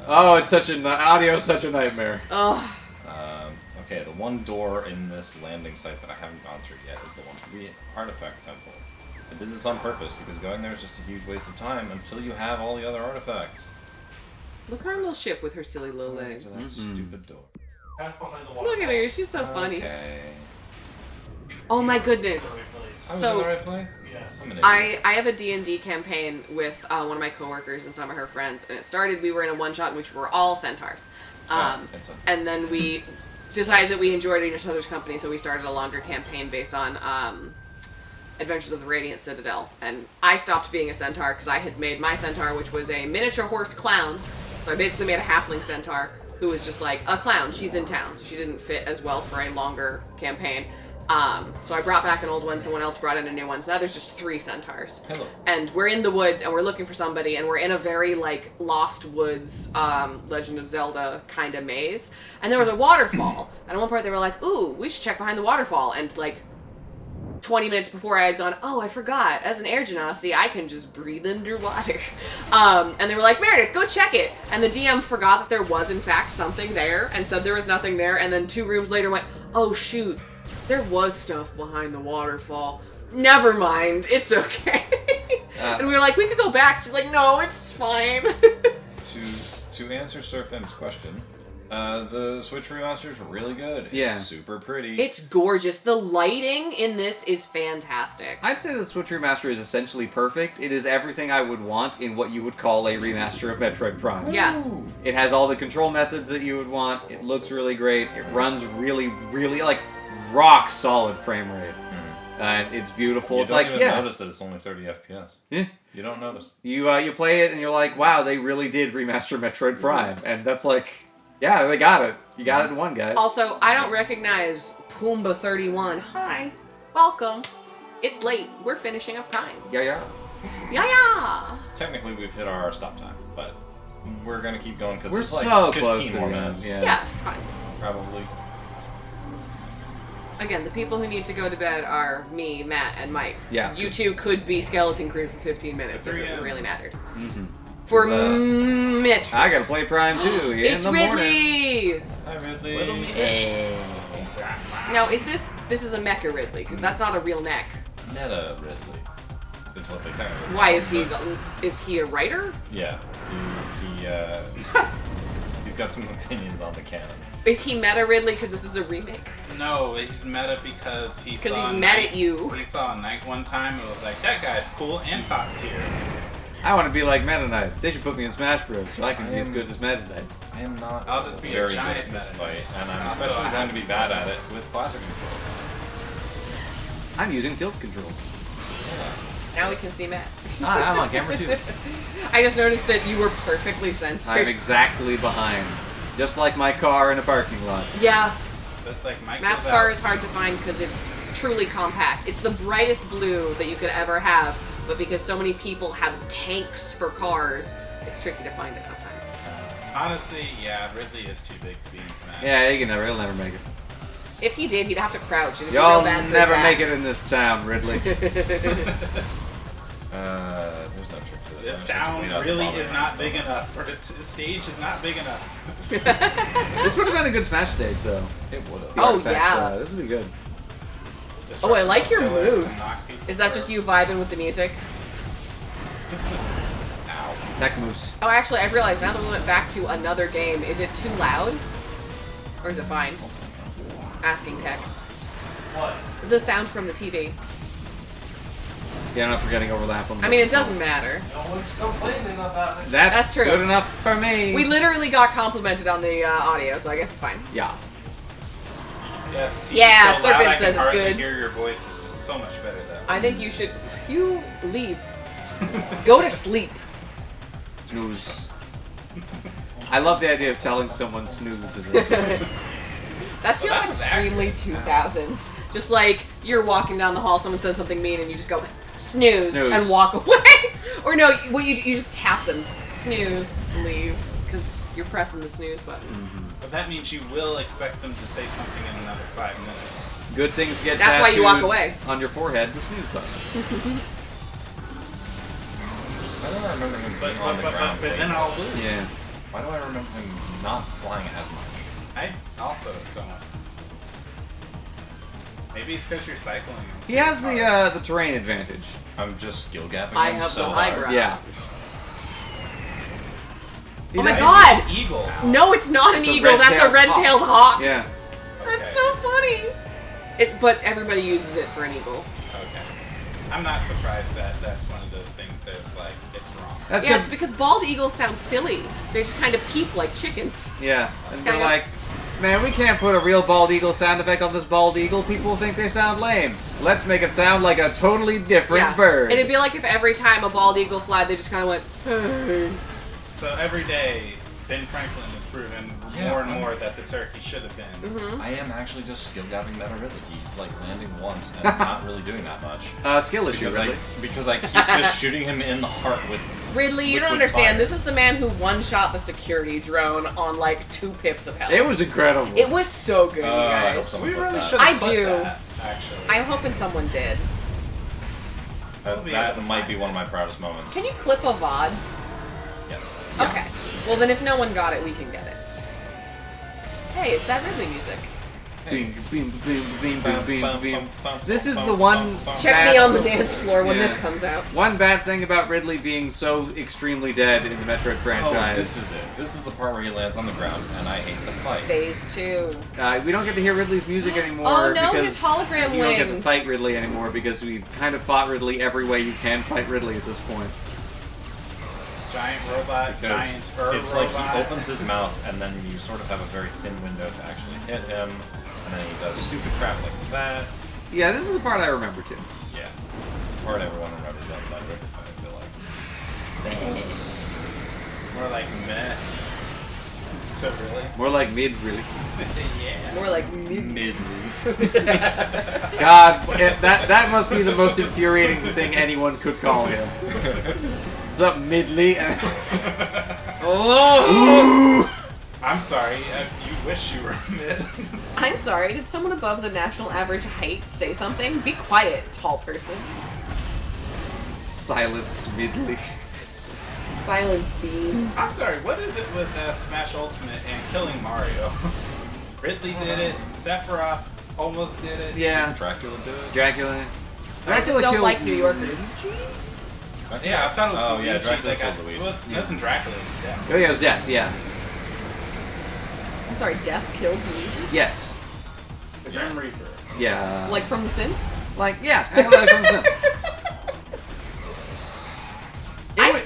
Oh, it's audio is such a nightmare. Oh, Okay, the one door in this landing site that I haven't gone through yet is the one for the artifact temple. I did this on purpose because going there is just a huge waste of time until you have all the other artifacts. look at our little ship with her silly little So legs. that stupid door. Half behind the wall. Look at her, she's so funny. Okay. Oh my goodness. I was So- in the right place? Yes. I'm an idiot. I have a D&D campaign with one of my coworkers and some of her friends, and it started, we were in a one-shot in which we were all centaurs. It's a- And then we decided that we enjoyed each other's company, so we started a longer campaign based on Adventures of the Radiant Citadel. And I stopped being a centaur because I had made my centaur, which was a miniature horse clown. So I basically made a halfling centaur who was just like a clown. She's in town, so she didn't fit as well for a longer campaign. So I brought back an old one, someone else brought in a new one, so now there's just 3 centaurs. Hello. And we're in the woods, and we're looking for somebody, and we're in a very, like, Lost Woods, Legend of Zelda kind of maze. And there was a waterfall, and at one point they were like, ooh, we should check behind the waterfall. And, like, 20 minutes before I had gone, oh, I forgot, as an air genasi, I can just breathe underwater. And they were like, Meredith, go check it. And the DM forgot that there was, in fact, something there, and said there was nothing there, and then 2 rooms later went, oh, shoot. There was stuff behind the waterfall. Never mind, it's okay. And we were like, we could go back. She's like, no, it's fine. To answer Surf M's question, The Switch remaster is really good. Yeah. It's super pretty. It's gorgeous. The lighting in this is fantastic. I'd say the Switch remaster is essentially perfect. It is everything I would want in what you would call a remaster of Metroid Prime. Yeah. It has all the control methods that you would want. It looks really great. It runs really, really, like, rock solid frame rate. And it's beautiful. You It's don't like, even yeah. notice that it's only 30 FPS. Yeah. You don't notice. You play it and you're like, wow, they really did remaster Metroid Prime. And that's like, yeah, they got it. You got it in one, guys. Also, I don't recognize Pumbaa31. Hi. Welcome. It's late. We're finishing up Prime. Yeah. Yeah. Technically, we've hit our stop time, but we're gonna keep going because We're it's like so 15 close to more the end. minutes. Yeah, it's fine. Probably. Again, the people who need to go to bed are me, Matt, and Mike. Yeah. You two could be Skeleton Crew for 15 minutes if The it 3 really Ms. mattered. Mm-hmm. For 'Cause, Mitch. I gotta play Prime too. In It's the Ridley! Hi, Ridley. Little me. Now, is this is a Mecha Ridley? Because that's not a real neck. Meta Ridley is what they technically Why call it, is he a writer? but- Yeah. He's got some opinions on the canon. Is he Meta Ridley because this is a remake? No, he's meta because he saw. Because he's a mad Knight- at you. He saw a Knight one time and was like, "That guy's cool and top tier." I want to be like Meta Knight. They should put me in Smash Bros. So I can be as am- good as Meta Knight. I am not I'll just be a very giant good at this meta. fight, and I'm Also, especially I going to have- be bad at it with classic control. I'm using tilt controls. Now we can see Matt. I'm on camera too. I just noticed that you were perfectly censored. I'm exactly behind. Just like my car in a parking lot. Yeah, That's like Mike Matt's car is hard to find because it's truly compact. It's the brightest blue that you could ever have, but because so many people have tanks for cars, it's tricky to find it sometimes. Honestly, yeah, Ridley is too big to be in Smash. Yeah, he'll never make it. If he did, he'd have to crouch. And it'd be Y'all real bad for his never back. make it in this town, Ridley. There's no trick to this. This I'm town simply not really bothering is not myself. big enough for the stage is not big enough. This would have been a good Smash stage, though. It would have. Oh, yeah. This would be good. Oh, I like your Pillars and moves. knock people Is that over. just you vibing with the music? Ow. Tech moves. Oh, actually, I've realized now that we went back to another game, is it too loud? Or is it fine? Asking Tech. What? The sound from the TV. Yeah, I'm not forgetting overlap on I mean, it doesn't matter. No one's complaining about it. That's true. good enough for me. We literally got complimented on the audio, so I guess it's fine. Yeah. Yeah, the TV's Yeah, so loud, Serpent I says can it's hardly good. hear your voices. It's so much better though. I think you should... You leave. Go to sleep. Snooze. I love the idea of telling someone snooze is a That feels that was extremely 2000s. Just like, you're walking down the hall, someone says something mean, and you just go, snooze, Snooze. and walk away. Or no, what you just tap them. Snooze, leave. Because you're pressing the snooze button. But that means you will expect them to say something in another 5 minutes. Good things get That's why you walk tattooed away. on your forehead, the snooze button. Why do I remember him But being on the ground? but then I'll lose. Yeah. Why do I remember him not flying as much? I also don't. Maybe it's because you're cycling. He has the terrain advantage. I'm just skill gapping I him have so the high hard. ground. Yeah. Oh my Why is god! he an eagle. No, it's not an It's a eagle, that's a red-tailed red-tailed hawk. Yeah. That's Okay. so funny. But everybody uses it for an eagle. Okay. I'm not surprised that that's one of those things that's like, it's wrong. That's Yeah, it's because because bald eagles sound silly. They just kind of peep like chickens. yeah, and It's they're kinda- like, man, we can't put a real bald eagle sound effect on this bald eagle. People will think they sound lame. Let's make it sound like a totally different bird. And it'd be like if every time a bald eagle flied, they just kind of went, hey. So every day, Ben Franklin has proven Yeah, more and I'm- more that the turkey should have been. Mm-hmm. I am actually just skill gapping Meta Ridley. He's like landing once and not really doing that much. Skill issue, really. Because I keep just shooting him in the heart with. Ridley, you don't Liquid understand. fire. This is the man who one-shot the security drone on like 2 pips of health. It was incredible. It was so good, you I hope guys. someone We put really that. should I have put do. that, actually. I'm hoping someone did. We'll be That able to might find be it. one of my proudest moments. Can you clip a VOD? Yes. Okay. Well, then if no one got it, we can get it. Hey, it's that Ridley music. Bing, bing, bing, bing, bing, bing, bing. This is the one. Check me on the dance floor when Yeah. this comes out. One bad thing about Ridley being so extremely dead in the Metroid franchise. Oh, this is it. This is the part where he lands on the ground, and I hate the fight. Phase 2. We don't get to hear Ridley's music anymore. Oh no, because his hologram you don't get to wings. fight Ridley anymore because we've kind of fought Ridley every way you can fight Ridley at this point. Giant robot, Because giant it's robot. like he opens his mouth, and then you sort of have a very thin window to actually hit him, and then he does stupid crap like that. Yeah, this is the part I remember too. Yeah, it's the part everyone remembers about that River fight, I feel like. More like meh. So really? More like mid, really. Yeah. More like mid. God, that must be the most infuriating thing anyone could call him. What's up, Midley? Oh! I'm sorry. You wish you were mid. I'm sorry, did someone above the national average height say something? Be quiet, tall person. Silence, Midley. Silence beam. I'm sorry. What is it with Smash Ultimate and killing Mario? Ridley did it. Sephiroth almost did it. Yeah, Dracula do it? Dracula. I just don't like New Yorkers. Yeah, I thought it was Oh, yeah, Luigi Dracula that got. killed It Luigi. wasn't Dracula. It was Death. Oh yeah, it was Death, yeah. I'm sorry, Death killed Luigi? Yes. The Grim Reaper. Yeah. Like from The Sims? yeah, I like from the Sims.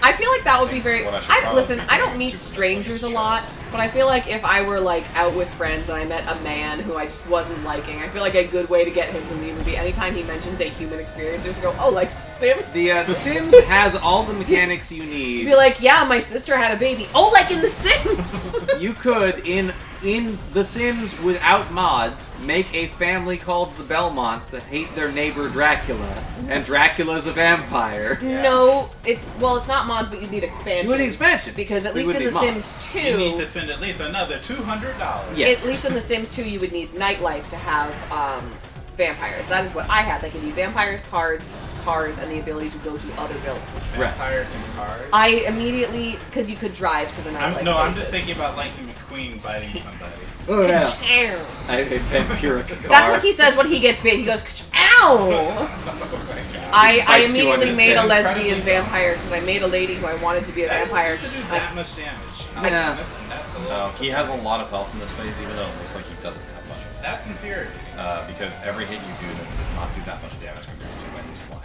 I feel like that would be very. What I should probably Listen, do I don't is meet super strangers a show. lot, but I feel like if I were like out with friends and I met a man who I just wasn't liking, I feel like a good way to get him to leave would be anytime he mentions a human experience, just go, oh, like Sims? The Sims has all the mechanics you need. Be like, yeah, my sister had a baby. Oh, like in The Sims. You could, in The Sims without mods, make a family called the Belmonts that hate their neighbor Dracula, and Dracula's a vampire. No, it's not mods, but you need expansions. You would need expansions. Because at We least would in The need mods. Sims You need 2, to spend at least another $200. Yes. at least in The Sims 2, you would need nightlife to have vampires. That is what I had. They could be vampires, cars, and the ability to go to other villages. Vampires and cars. I immediately, because you could drive to the nightlife. I'm just thinking about Lightning McQueen biting somebody. Oh yeah. Ka-chow. A vampiric car. That's what he says when he gets bit. He goes, "Ow!" Oh my god. I Bites you immediately on the made a skin. lesbian Incredibly vampire because I made a lady who I wanted to be a That vampire. doesn't do I- that much damage. Yeah. That's a No, little. he has a lot of health in this phase, even though it looks like he doesn't have much. That's infuriating. Because every hit you do does not do that much damage compared to when he's flying.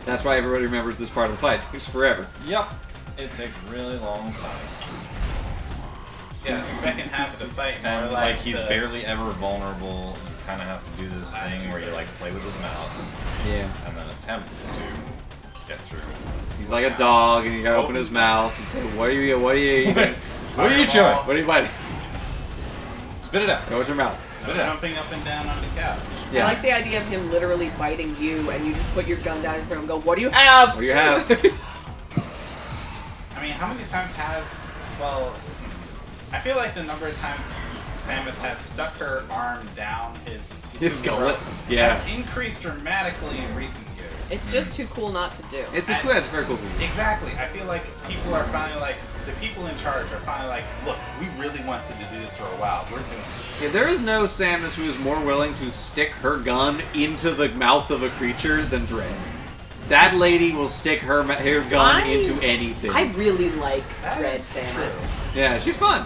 That's why everybody remembers this part of the fight. It takes forever. Yep. It takes a really long time. Yeah, second half of the fight, more And like he's the, barely ever vulnerable. You kind of have to do this Last thing two where you like thirds. play with his mouth Yeah. and then attempt to get through. He's like a dog, and you gotta open his mouth and say, "What are you eating? What are you Fireball. chewing? What are you biting? Spit it out. Go with your mouth." jumping up and down on the couch. Yeah. I like the idea of him literally biting you, and you just put your gun down his throat and go, "What do you have?" What do you have? I mean, how many times has, well, I feel like the number of times Samus has stuck her arm down his gullet. throat Yeah. has increased dramatically in recent years. It's just too cool not to do. It's it's very cool. Exactly. I feel like people are finally like, the people in charge are finally like, look, we really wanted to do this for a while. We're doing this. Yeah, there is no Samus who is more willing to stick her gun into the mouth of a creature than Dread. That lady will stick her gun into anything. I really like That Dread is Samus. Yeah, she's fun.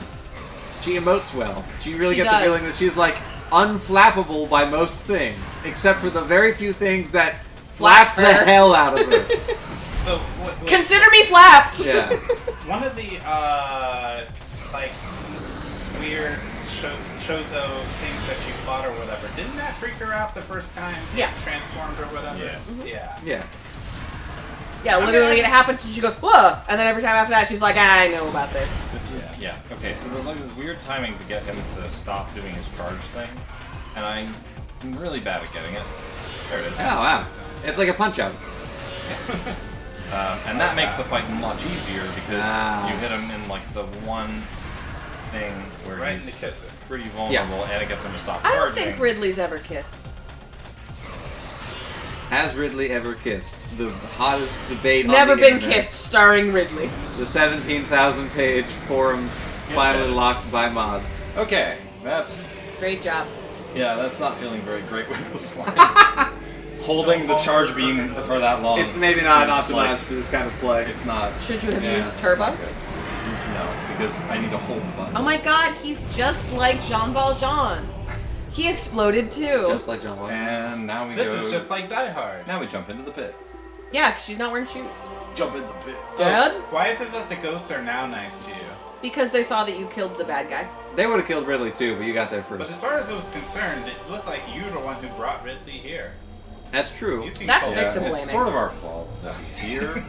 She emotes well. She really She gets does. the feeling that she's like unflappable by most things, except for the very few things that flap the her. hell out of her. So, Consider me flapped! Yeah. one of the, like, weird Chozo things that you fought or whatever, didn't that freak her out the first time it Yeah. transformed or whatever? Yeah. Yeah. Yeah. Yeah, literally, it happens and she goes, "Whoa!" And then every time after that, she's like, "I know about this." This is yeah. Okay, so there's like this weird timing to get him to stop doing his charge thing, and I'm really bad at getting it. There it is. Oh wow. It's like a punch out. And that makes the fight much easier because Ah. you hit him in like the one thing where Right in he's the kisser. pretty vulnerable, and it gets him to stop I charging. don't think Ridley's ever kissed. Has Ridley ever kissed? The hottest debate Never on the been internet. kissed, starring Ridley. The 17,000 page forum Yeah. finally locked by mods. Okay, that's Great job. Yeah, that's not feeling very great with the slime. Holding the charge beam for that long. It's maybe not is, optimized like, for this kind of play. It's not. Should you have Yeah, used it's turbo? not good. No, because I need to hold the button. Oh my god, he's just like Jean Valjean. He exploded too. Just like John Wayne. And now we This go. is just like Die Hard. Now we jump into the pit. Yeah, 'cause she's not wearing shoes. Jump in the pit. Dad? Why is it that the ghosts are now nice to you? Because they saw that you killed the bad guy. They would have killed Ridley too, but you got there But first. as far as it was concerned, it looked like you were the one who brought Ridley here. That's true. You seem That's cold. victim It's blaming. sort of our fault that he's here.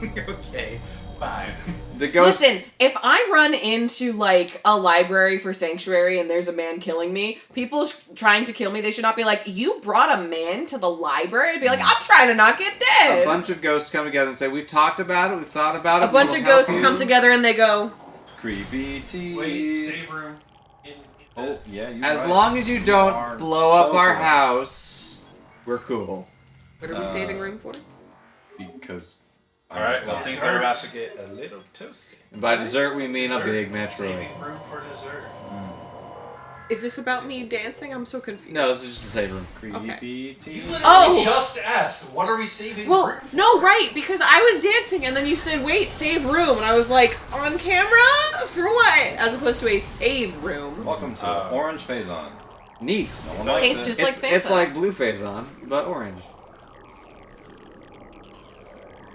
Okay, fine. The ghost. Listen, if I run into like a library for Sanctuary and there's a man killing me, people trying to kill me, they should not be like, "You brought a man to the library?" I'd be like, "I'm trying to not get dead." A bunch of ghosts come together and say, "We've talked about it. We've thought about it. A bunch we of will help ghosts you." come together and they go, Creepy teeth. Wait, save room. Oh, yeah, you're As right. long as you are don't blow up so our cool. house, we're cool. "What are we saving room for?" Because. Alright, well, Well, things are about to get a little toasty. And by dessert, we mean a big Metroid. Saving room for dessert. Is this about me dancing? I'm so confused. No, this is just a save room. Creepy teeth. You literally Oh! just asked, what are we saving Well, room for? no, right, because I was dancing and then you said, "Wait, save room," and I was like, "On camera? For what?" As opposed to a save room. Welcome to Orange Phazon. Neat. No one So likes Tastes it. just like Fanta. It's like blue Phazon, but orange.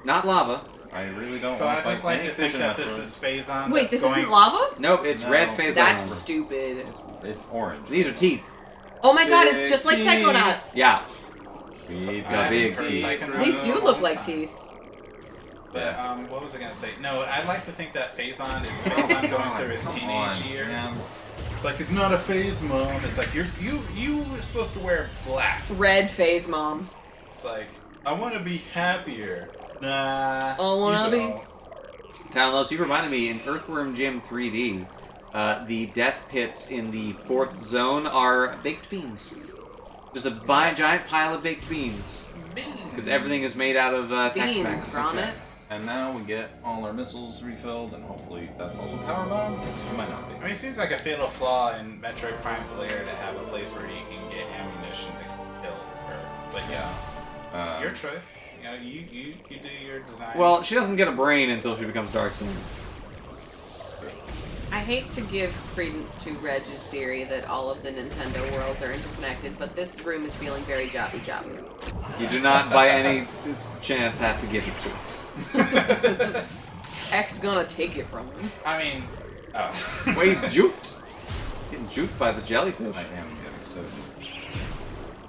Not lava. I really don't So want I to just fight like any to think Vision that this Metroid. is Phazon. Wait, that's this going... isn't lava? Nope, it's No. red Phazon. That's stupid. It's orange. These are teeth. Oh my god, it's just like Teeth. Psychonauts. Yeah. We've got I big haven't heard teeth. Psychonauts These in do a look long like time. teeth. But what was I gonna say? No, I'd like to think that Phazon is Phazon going through his Come teenage on, years. man. It's like it's not a phase, mom. It's like you were supposed to wear black. Red phase mom. It's like I want to be happier. Nah. I wanna you be- don't. Townlos, you reminded me, in Earthworm Jim 3D, the death pits in the 4th zone are baked beans. Just a giant pile of baked beans. Because everything is made out of Beans, Tex-Mex. Gromit. And now we get all our missiles refilled, and hopefully that's also power bombs. It might not be. I mean, it seems like a fatal flaw in Metroid Prime's lair to have a place where you can get ammunition to kill her. But yeah, your choice. You know, you do your design. Well, she doesn't get a brain until she becomes Dark Souls. I hate to give credence to Reg's theory that all of the Nintendo worlds are interconnected, but this room is feeling very jabby jabby. You do not, by any chance, have to give it to her. X gonna take it from him. I mean, oh. Wait, juked? Getting juked by the jellyfish. I am getting so.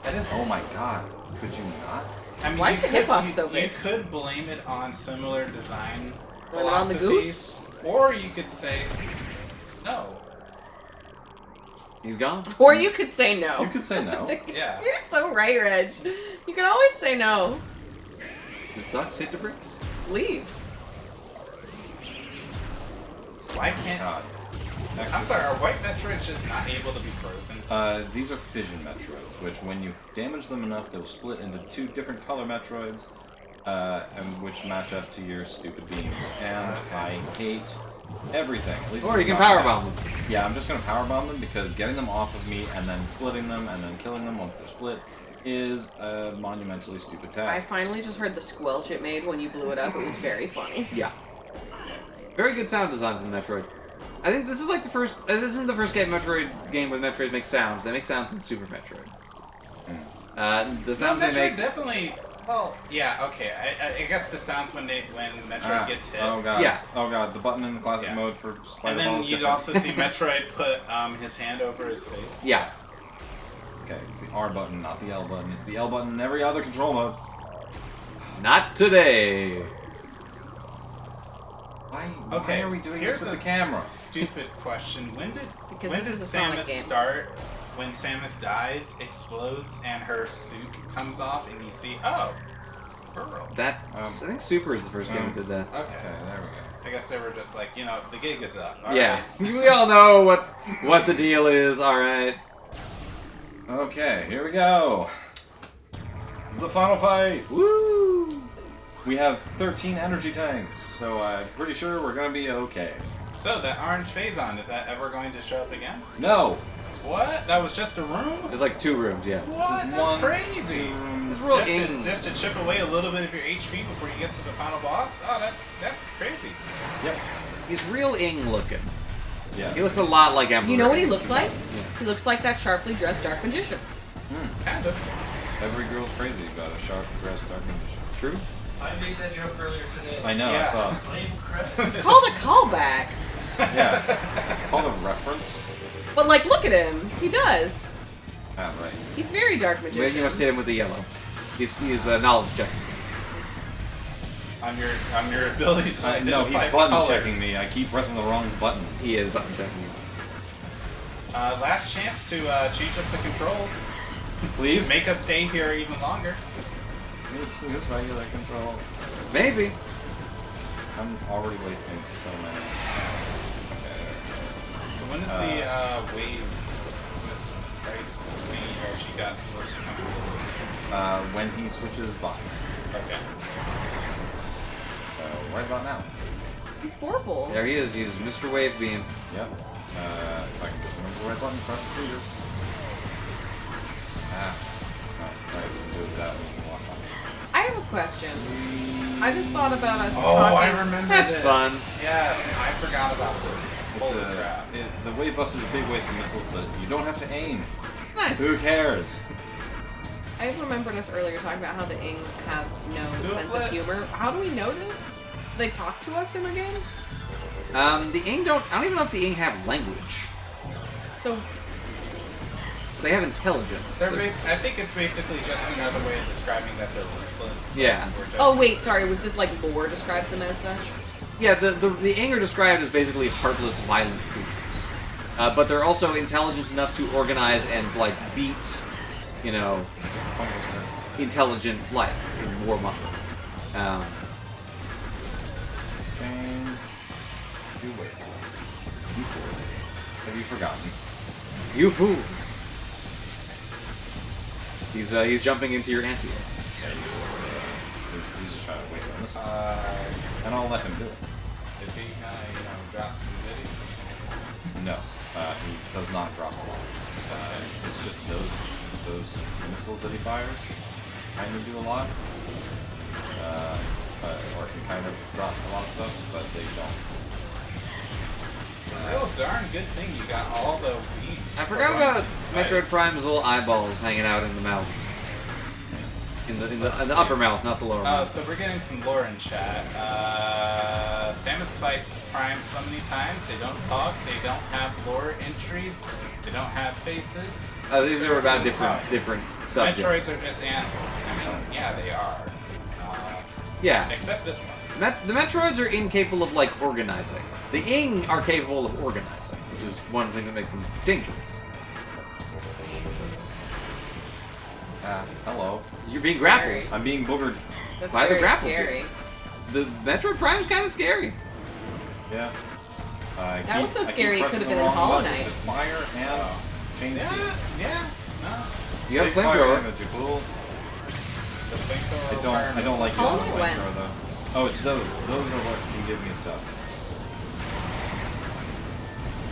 That is. Oh my god! Could you not? I mean, Why you is your could- hip hop you- so You big? could blame it on similar design Blame it on the philosophies, or you could say no. He's gone. Or you could say no. You could say no. Yeah. You're so right, Reg. You can always say no. It sucks. Hit the bricks. Leave. Why can't? God. I'm sorry. Are white Metroids just not able to be frozen? These are fission Metroids, which when you damage them enough, they'll split into 2 different color Metroids, and which match up to your stupid beams. And I hate everything. At least Or you can not powerbomb them. Yeah, I'm just gonna powerbomb them because getting them off of me and then splitting them and then killing them once they're split is a monumentally stupid I task. finally just heard the squelch it made when you blew it up. It was very funny. Yeah. Very good sound designs in Metroid. I think this is like the first. This isn't the first Metroid game where Metroid makes sounds. They make sounds in Super Metroid. The sounds no, Metroid they make. definitely. Well, yeah, okay. I guess the sounds when Metroid gets hit. Oh god. Yeah. Oh god, the button in the classic Yeah. mode for spider And then balls. you'd also see Metroid put his hand over his face. Yeah. Okay, it's the R button, not the L button. It's the L button in every other control mode. Not today. Why Okay, are we doing here's this with a the camera? Stupid question. When did Because when this did is a Sonic Samus game. start? When Samus dies, explodes, and her suit comes off, and you see, oh, Pearl. That's. I think Super is the first game that did that. Okay. Okay, there we go. I guess they were just like, the gig is up. All Yeah. right. We all know what the deal is. All right. Okay, here we go. The final fight. Woo! We have 13 energy tanks, so I'm pretty sure we're gonna be okay. So that orange Phazon, is that ever going to show up again? No! What? That was just a room? There's like 2 rooms, yeah. What? That's One, crazy. It's real Just ing. just to chip away a little bit of your HP before you get to the final boss? Oh, that's crazy. Yep. He's real ing looking. Yeah. He looks a lot like Emperor. You know what he looks like? Yeah. He looks like that sharply dressed dark magician. Kind of. Every girl's crazy about a sharp dressed dark magician. True. I made that joke earlier today. I know, I Yeah. saw. Claim credit. It's called a callback. Yeah. It's called a reference. But like, look at him. He does. Ah, right. He's very dark Maybe magician. you must hit him with the yellow. He's knowledge checking. On your ability to identify No, he's button colors. checking me. I keep pressing the wrong buttons. He is button checking you. Last chance to change up the controls. Please. Make us stay here even longer. Use regular control. Maybe. I'm already wasting so many. So when is the wave with Bryce or she got supposed to come? When he switches buttons. Okay. Right about now. He's Borble. There he is. He's Mr. Wave Beam. Yep. If I can just remember the right button, press the this. No, I didn't do that when you walk on. I have a question. I just thought about us Oh, talking. I remember That's this. fun. Yes, I forgot about this. It's Holy crap. the Wave Buster's a big waste of missiles, but you don't have to aim. Nice. Who cares? I remembered us earlier talking about how the Ing have no Do a sense flip. of humor. How do we know this? They talk to us in the game? The Ing don't. I don't even know if the Ing have language. So, They have intelligence. They're I think it's basically just another way of describing that they're ruthless. Yeah. We're just- oh wait, sorry, was this like lore described them as such? Yeah, the Ing are described as basically heartless, violent creatures. But they're also intelligent enough to organize and like beat, you know, intelligent life in war mode. Change. You wait. You fool. Have you forgotten? You fool! He's jumping into your anteater. Yeah, he's just trying to waste my missiles. And I'll let him do it. Is he gonna, drop some goodies? No, he does not drop a lot. It's just those missiles that he fires kind of do a lot. Or can kind of drop a lot of stuff, but they don't. Real darn good thing you got all the beams. I for forgot one about to this fight. Metroid Prime's little eyeballs hanging out in the mouth. In the upper mouth, not the lower mouth. So we're getting some lore in chat. Samus fights Prime so many times, they don't talk, they don't have lore entries, they don't have faces. These are about different subjects. Metroids are just animals. I mean, yeah, they are. Yeah. Except this one. The Metroids are incapable of, like, organizing. The Ing are capable of organizing, which is one thing that makes them dangerous. Hello. You're being grappled. I'm being boogered. That's By the very grapple scary. The Metroid Prime's kind of scary. Yeah. That was so I keep scary, it pressing could've the been in wrong Hollow buttons. Knight. It's fire and change Yeah, speed. yeah, no. You have a Big fire flamethrower. damage, you fool. The flamethrower I don't like Hollow using the Knight flamethrower though. Oh, it's those. Those are what can give me stuff.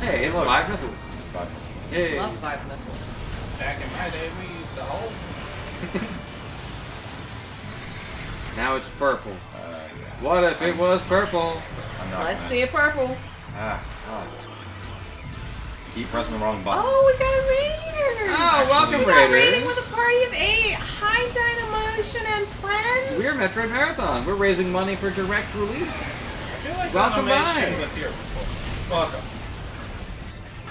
Hey, it's Look. 5 missiles. It's 5 missiles. Yay. Love 5 missiles. Back in my day, we used to hold. Now it's purple. Yeah. What if it was purple? I'm not Let's gonna- see a purple. God. Keep pressing the wrong buttons. Oh, we got raiders! Oh, welcome, We got Raiders. raiding with a party of 8. Hi, Dynamotion and friends! We're Metroid Marathon. We're raising money for direct relief. I feel like Welcome Animation by. was here before. Welcome.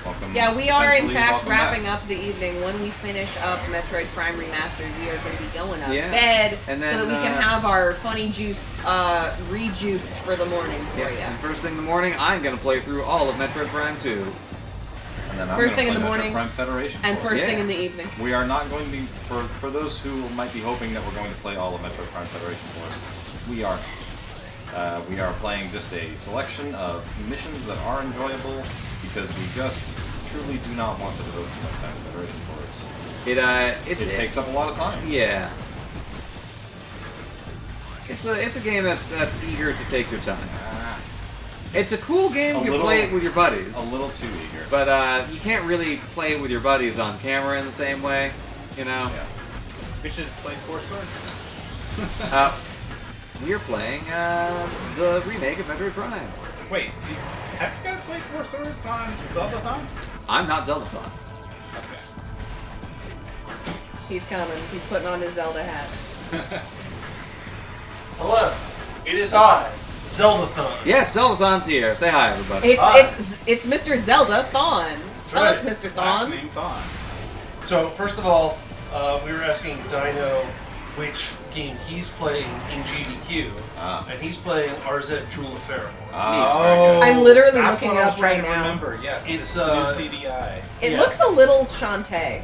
Welcome. Yeah, we are in Potentially fact welcome wrapping back. up the evening. When we finish up Metroid Prime Remastered, we are going to be going to Yeah. bed And then, so that we can have our funny juice rejuiced for the morning for Yeah. you. And first thing in the morning, I'm gonna play through all of Metroid Prime 2. And then I'm First gonna thing in play the Metroid morning, Prime Federation And for us. first thing Yeah. in the evening. We are not going to be, for those who might be hoping that we're going to play all of Metroid Prime Federation for us, we are. We are playing just a selection of missions that are enjoyable because we just truly do not want to devote too much time to Federation for us. It takes up a lot of time. Yeah. It's a game that's eager to take your time. It's a cool game if you play it with your buddies. A little too eager. But you can't really play it with your buddies on camera in the same way, you know? Yeah. We should just play Four Swords. We're playing the remake of Metroid Prime. Wait, have you guys played Four Swords on Zelda-thon? I'm not Zelda-thon. Okay. He's coming. He's putting on his Zelda hat. Hello, it is I, Zelda-thon. Yes, Zelda-thon's here. Say hi, everybody. It's Mr. Zelda Thon. Tell us, right. Mr. Last Thon. name Thon. So first of all, we were asking Dino which game he's playing in GDQ, and he's playing RZ Jewel of Faramore. Oh, I'm literally that's looking what I it was up trying right to now. remember. Yes, It's, new CDI. It Yeah. looks a little Shantae.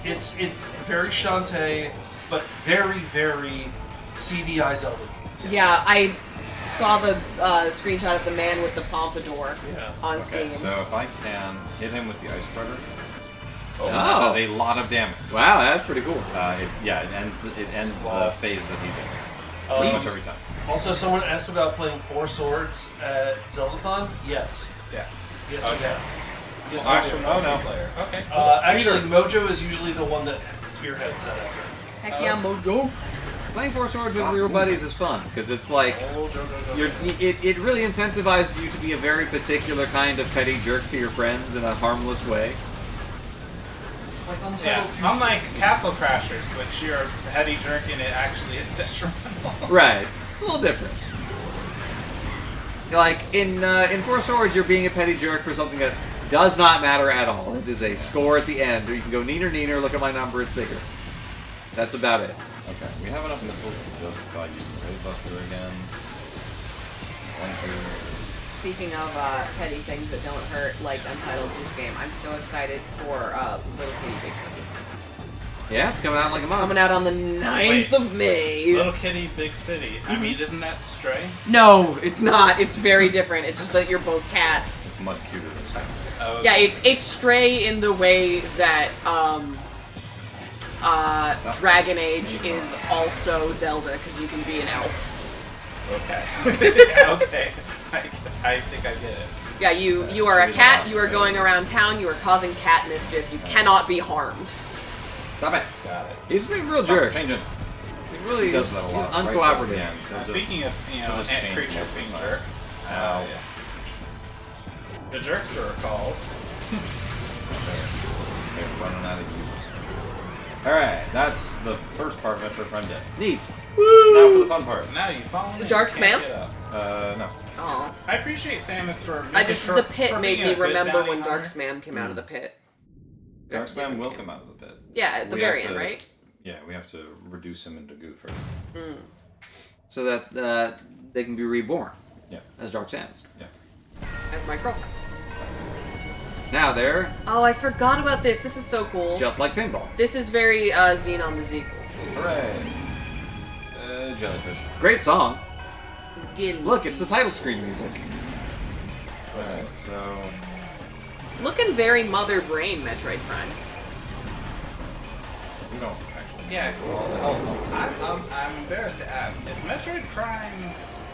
It's very Shantae, but very, very CDI Zelda. Yeah, I saw the screenshot of the man with the pompadour Yeah. on Okay, Steam. so if I can hit him with the ice spreader, Oh. that does a lot of damage. Wow, that's pretty cool. It ends the phase that he's in. Um, Pretty much every time. Also, someone asked about playing Four Swords at Zelda-thon. Yes. Yes. Yes, Okay. we have. Yes, Oh, actually, no. no. Multiplayer. Okay. Cool. Actually, Mojo is usually the one that spearheads that effort. Heck yeah, Mojo. Playing Four Swords with your buddies is fun, because it's like, it really incentivizes you to be a very particular kind of petty jerk to your friends in a harmless way. Like on Yeah, Zelda- unlike Castle Crashers, which you're a heady jerk and it actually is detrimental. Right. It's a little different. Like, in Four Swords, you're being a petty jerk for something that does not matter at all. It is a score at the end, or you can go neener neener, look at my number, it's bigger. That's about it. Okay, we have enough missiles to justify using Raid Buster again. 1, 2. Speaking of petty things that don't hurt, like Untitled Goose Game, I'm so excited for Little Kitty Big City. Yeah, it's coming out in like a It's month. coming out on the 9th Wait. of May. Little Kitty, Big City. I mean, isn't that Stray? No, it's not. It's very different. It's just that you're both cats. It's much cuter than Stray. Oh, Yeah, it's Stray in the way that Dragon Age is also Zelda because you can be an elf. Okay. Okay. I think I get it. Yeah, you are a cat. You are going around town. You are causing cat mischief. You cannot be harmed. Stop it! Got it. He's a real jerk. Change it. He really He does that a lot. he's Right towards the uncooperative. end. He'll just- Speaking of, he'll just ant change creatures multiple being times. jerks. Ow. Yeah. The jerkster are called. They're running out of you. Alright, that's the first part of Metroid Prime Dead. Neat. Now for the fun part. Now you follow me. The Dark You can't Spam? get up. No. Oh, I appreciate Samus for I making just sure the pit for made being me a good remember bounty when Dark hunter. Spam came out of the pit. Dark That's a different Spam will game. come out of the pit. Yeah, at the We very have end, to- right? Yeah, we have to reduce him into goo first. So that they can be reborn Yeah. as Dark Samus. Yeah. As my girlfriend. Now they're Oh, I forgot about this. This is so cool. just like pinball. This is very Xenon the Sequel. Hooray! Jellyfish. Great song. Gilly. Look, it's the title screen music. Alright, so... Looking very Mother Brain Metroid Prime. We don't actually... Yeah, cool. I'm embarrassed to ask. Is Metroid Prime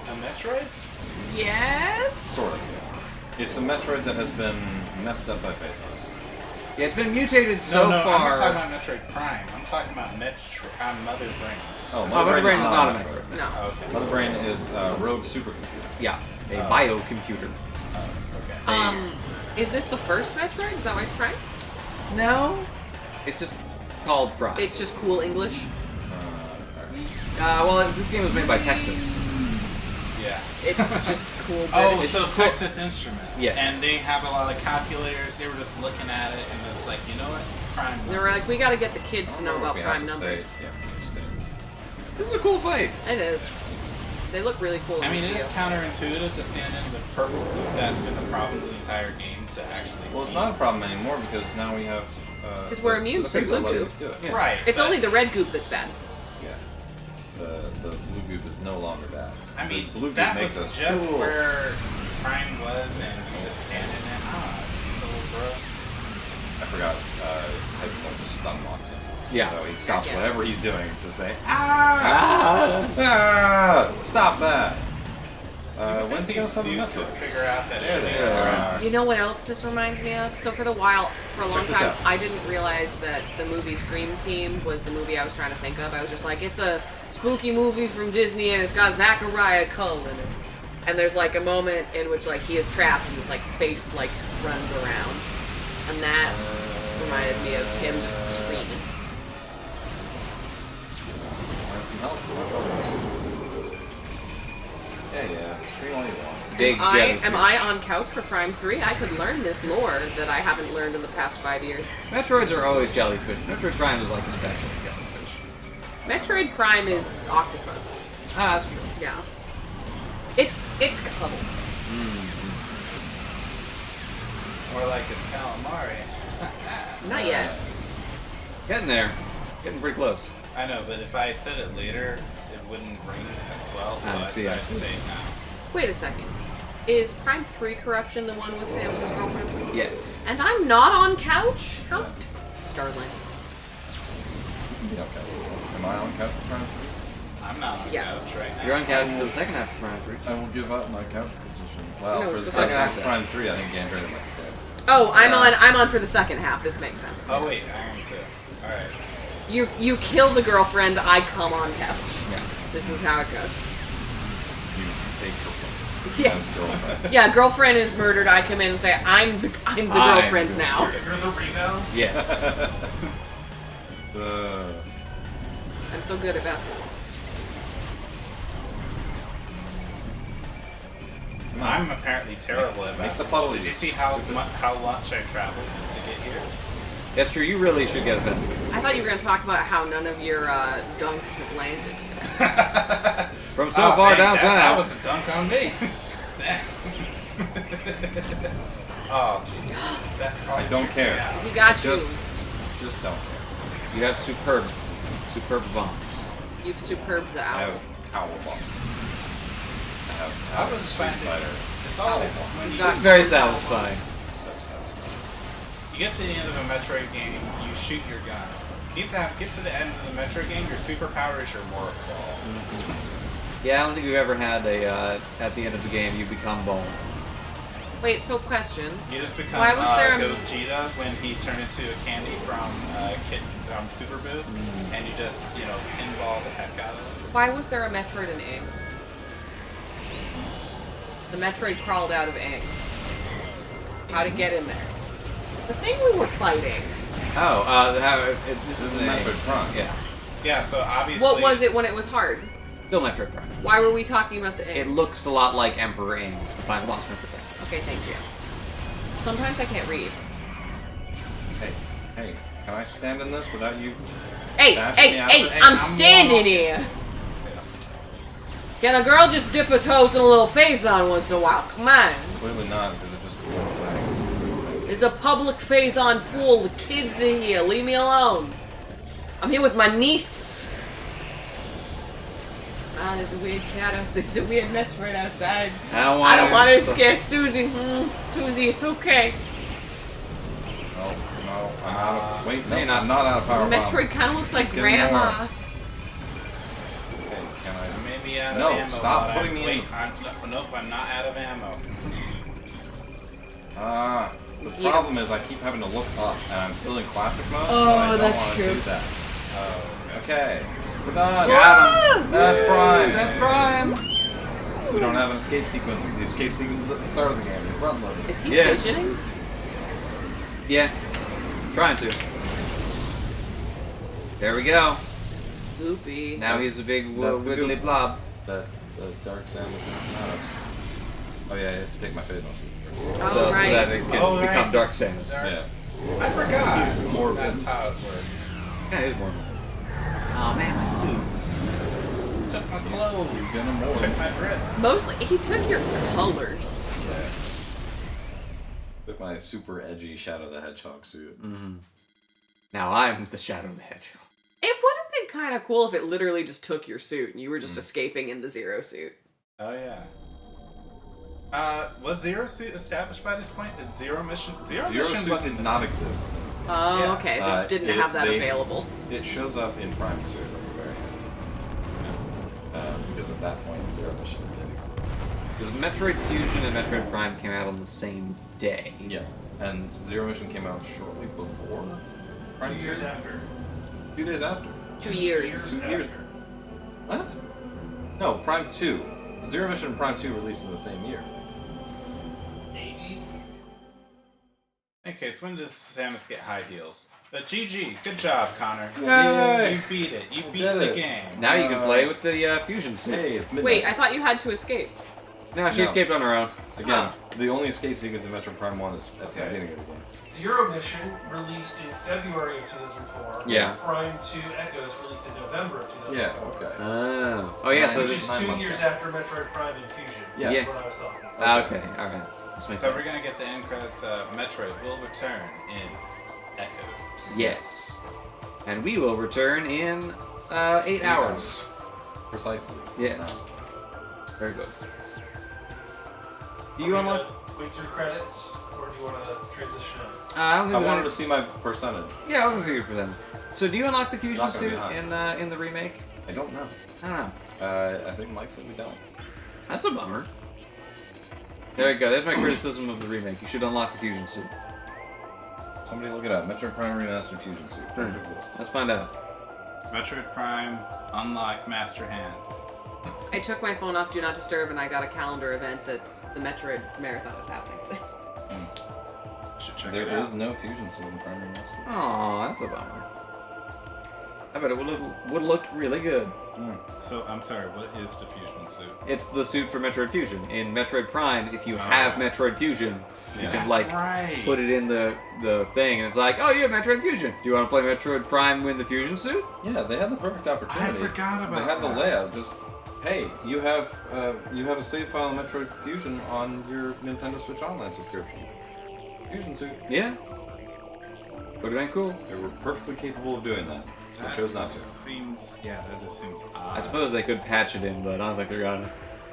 a Metroid? Yes. Sort of. It's a Metroid that has been messed up by faceless. Yeah, it's been mutated so no, far. I'm not talking about Metroid Prime. I'm talking about Mother Brain. Oh, Mother Brain is not a Metroid. No. Oh, okay. Mother Brain is Rogue Supercomputer. Yeah, a biocomputer. Okay. Is this the first Metroid? Is that why it's Prime? No, it's just called Prime. It's just cool English. Well, this game was made by Texans. Yeah. It's just cool. Oh, British. so Texas Instruments. Yes. And they have a lot of calculators. They were just looking at it and it's like, you know what? Prime. They were like, we gotta get the kids to know about We have prime to numbers. stay- Yeah, states. This is a cool fight. It is. They look really cool. I in mean, this it is video. counterintuitive to stand in the purple goop that's been the problem the entire game to actually. Well, it's be- not a problem anymore because now we have... 'Cause we're immune the to things that blue lets goo. us do it. Yeah. Right. It's but- only the red goop that's bad. Yeah. The blue goop is no longer bad. I mean, the blue goop that makes was us just cool. where Prime was, and he was standing there. It's a little gross. I forgot. Headphone just stun locks him. Yeah. So he stops Yeah. whatever he's doing to say, Ah! ah, stop that. When's he gonna sell the to Metroid? figure out that There shit. they are. You know what else this reminds me of? So for a long Check this time, out. I didn't realize that the movie Scream Team was the movie I was trying to think of. I was just like, it's a spooky movie from Disney and it's got Zachariah Cull in it. And there's like a moment in which like he is trapped and his like face like runs around. And that reminded me of him just screaming. Want some help? Yeah. Scream all you want. Big jellyfish. Am I on couch for Prime 3? I could learn this lore that I haven't learned in the past 5 years. Metroids are always jellyfish. Metroid Prime is like a special jellyfish. Metroid Prime is octopus. Ah, that's true. Yeah. It's cuddle. More like a calamari. Not yet. Getting there. Getting pretty close. I know, but if I said it later, it wouldn't ring as well, so I see, I I'd see. say it now. Wait a second. Is Prime 3 Corruption the one with Samus's girlfriend? Yes. And I'm not on couch? How Starling. Yeah, okay. Am I on couch for Prime 3? I'm not on Yes. couch right now. You're on couch for the second half of Prime 3. I will give up my couch position. Well, No, for it's the the second second half of half. Prime 3, I think Android might be dead. Oh, I'm on for the second half. This makes sense. Oh wait, I am too. Alright. You kill the girlfriend, I come on couch. Yeah. This is how it goes. You take her place. Yes. As girlfriend. Yeah, girlfriend is murdered, I come in and say, I'm the girlfriend now. You're the rebound. Yes. I'm so good at basketball. I'm apparently terrible at Make the basketball. puddle Did you easy. see how much I traveled to get here? That's true. You really should get a pen. I thought you were going to talk about how none of your dunks have landed. From so Oh, far man, downtown. That was a dunk on me. Damn. Oh, jeez. That I don't freaks care. me out. He got you. Just don't care. You have superb bombs. You've superbed the I owl. have power bombs. I have I was Street finding Fighter. it's always when you Got It's very satisfying. It's so satisfying. You get to the end of a Metroid game, you shoot your gun. You need to get to the end of the Metroid game, your superpower is your morph ball. Yeah, I don't think we've ever had a, at the end of the game, you become bone. Wait, so question. You just become Why was there a- Gogeta when he turned into a candy from Super Boo, and you just, pinball the heck out of it. Why was there a Metroid in Aang? The Metroid crawled out of Aang. How'd it get in there? The thing we were fighting. Oh, this This is is an Metroid Prime. Yeah. Yeah, so obviously. What was it when it was hard? Still Metroid Prime. Why were we talking about the It Aang? looks a lot like Emperor Aang, the final boss Metroid Prime. Okay, thank you. Sometimes I can't read. Hey, can I stand in this without you? Hey, Bash hey, me out hey, of it? I'm I'm standing warm. here. Can a girl just dip her toes in a little face on once in a while? Come on. Clearly not, because it just went away. There's a public phase-on pool. The kids in here. Leave me alone. I'm here with my niece. Ah, there's a weird cat out there. There's a weird Metroid outside. I don't I don't want to scare Susie. Susie, it's okay. No, I'm out of. Wait, no, you're not. I'm not out of power bombs. Metroid kind of looks like Give me Grandma. more. Okay, can I? Maybe out of No, ammo. stop but putting me in. Wait, nope, I'm not out of ammo. The Yeah. problem is I keep having to look up, and I'm still in classic mode, so Oh, I don't that's want to true. do that. Okay, we're done. Got him. That's Prime. That's Prime! We don't have an escape sequence. The escape sequence is at the start of the game. It's front loaded. Is he Yeah. visioning? Yeah. Trying to. There we go. Loopy. Now he's a big That's the wiggly good- blob. The dark sand is not out. Oh yeah, he has to take my fate on Oh, so right. that it can Oh, become right. Dark Samus. Dark- Yeah. I forgot. He's morbid. That's how it works. Yeah, it is more. Oh man, my suit. Took my clothes. he's gonna morph. Took my drip. Mostly, he took your colors. Yeah. With my super edgy Shadow the Hedgehog suit. Now I'm the Shadow of the Hedgehog. It would have been kind of cool if it literally just took your suit and you were just escaping in the Zero suit. Oh yeah. Was Zero Suit established by this point? Did Zero Mission? Zero Zero Mission suit wasn't. did not exist in this game. Oh, Yeah. okay. They just didn't have that available. It shows up in Prime 2 at the very end. Because at that point, Zero Mission did exist. Because Metroid Fusion and Metroid Prime came out on the same day. Yeah. And Zero Mission came out shortly before Prime 2 years after. 2 days after. 2 years. 2 years. What? No, Prime 2. Zero Mission and Prime 2 released in the same year. Maybe. Okay, so when does Samus get high heels? But GG, good job, Connor. Yay! You beat it. You beat did the it. game. Now you can play with the Fusion suit. Hey, it's midnight. Wait, I thought you had to escape. No, she No. escaped on her own. Again, the only escape sequence in Metroid Prime 1 is at the Okay. beginning of the game. Zero Mission released in February of 2004. Yeah. And Prime 2 Echoes released in November of 2004. Yeah, okay. Oh yeah, so Which this. is 9 2 months. years after Metroid Prime and Fusion. Yeah. That's what I was talking about. Ah, okay, alright. This makes So sense. we're gonna get the end credits. Metroid will return in Echoes. Yes. And we will return in 8 hours. Precisely. Yes. Very good. Do Are you we unlock? gonna wait through credits, or do you want to transition up? I don't think I there's wanted any- to see my percentage. Yeah, I want to see your percentage. So do you unlock the fusion Not gonna be suit high. in the remake? I don't know. I don't know. I think Mike said we don't. That's a bummer. There you go. There's my criticism of the remake. You should unlock the fusion suit. Somebody look it up. Metroid Prime Remastered Fusion Suit. Does it exist? Let's find out. Metroid Prime Unlock Master Hand. I took my phone off Do Not Disturb and I got a calendar event that the Metroid Marathon is happening today. Should check There it out. is no Fusion Suit in Prime Remastered. Aw, that's a bummer. I bet it would have looked really good. So I'm sorry. What is the fusion suit? It's the suit for Metroid Fusion. In Metroid Prime, if you have Metroid Fusion, you can That's like right. put it in the thing, and it's like, oh, you have Metroid Fusion. Do you want to play Metroid Prime in the Fusion suit? Yeah, they had the perfect opportunity. I forgot about They had the that. layout. Just hey, you have a save file in Metroid Fusion on your Nintendo Switch Online subscription. Fusion Suit. Yeah. Would have been cool. They were perfectly capable of doing that. They That chose not to. Seems that just seems odd. I suppose they could patch it in, but I don't think they're gonna.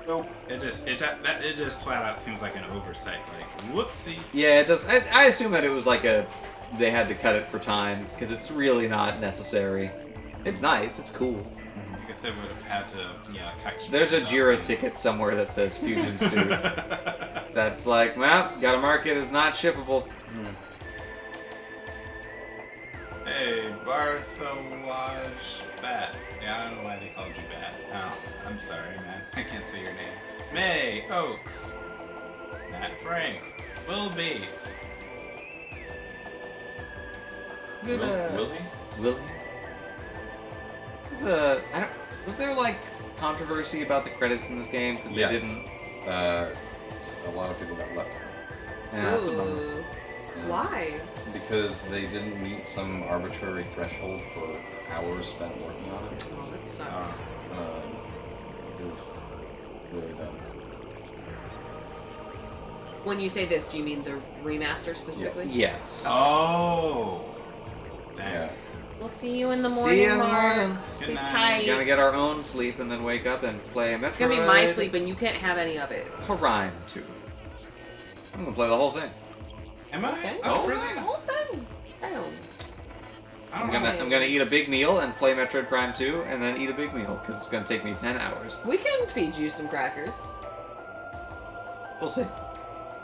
Nope. It just flat out seems like an oversight. Like whoopsie. Yeah, it does. I assume that it was like they had to cut it for time because it's really not necessary. It's nice. It's cool. I guess they would have had to texture. There's a it up. Jira ticket somewhere that says Fusion Suit. That's like, well, gotta mark it as not shippable. Hey, Bartholaj Bat. Yeah, I don't know why they called you Bat. Oh, I'm sorry, man. I can't say your name. May Oaks. Matt Frank. Will Bates. Will he? Will he? Was there like controversy about the credits in this game because they Yes. didn't? A lot of people got left out Yeah, that's a bummer. Ooh. Why? because they didn't meet some arbitrary threshold for hours spent working on it. Oh, that sucks. It was really dumb. When you say this, do you mean the remaster specifically? Yes. Oh. Dang. Yeah. We'll see you in the See morning, you in the Mark. morning. Sleep Good night. tight. Gonna get our own sleep and then wake up and play Metroid. It's gonna be my sleep, and you can't have any of it. Prime 2. I'm gonna play the whole thing. Am I? Okay. Oh, The really? whole thing. Damn. I I'm don't know. gonna eat a big meal and play Metroid Prime 2 and then eat a big meal because it's gonna take me 10 hours. We can feed you some crackers. We'll see.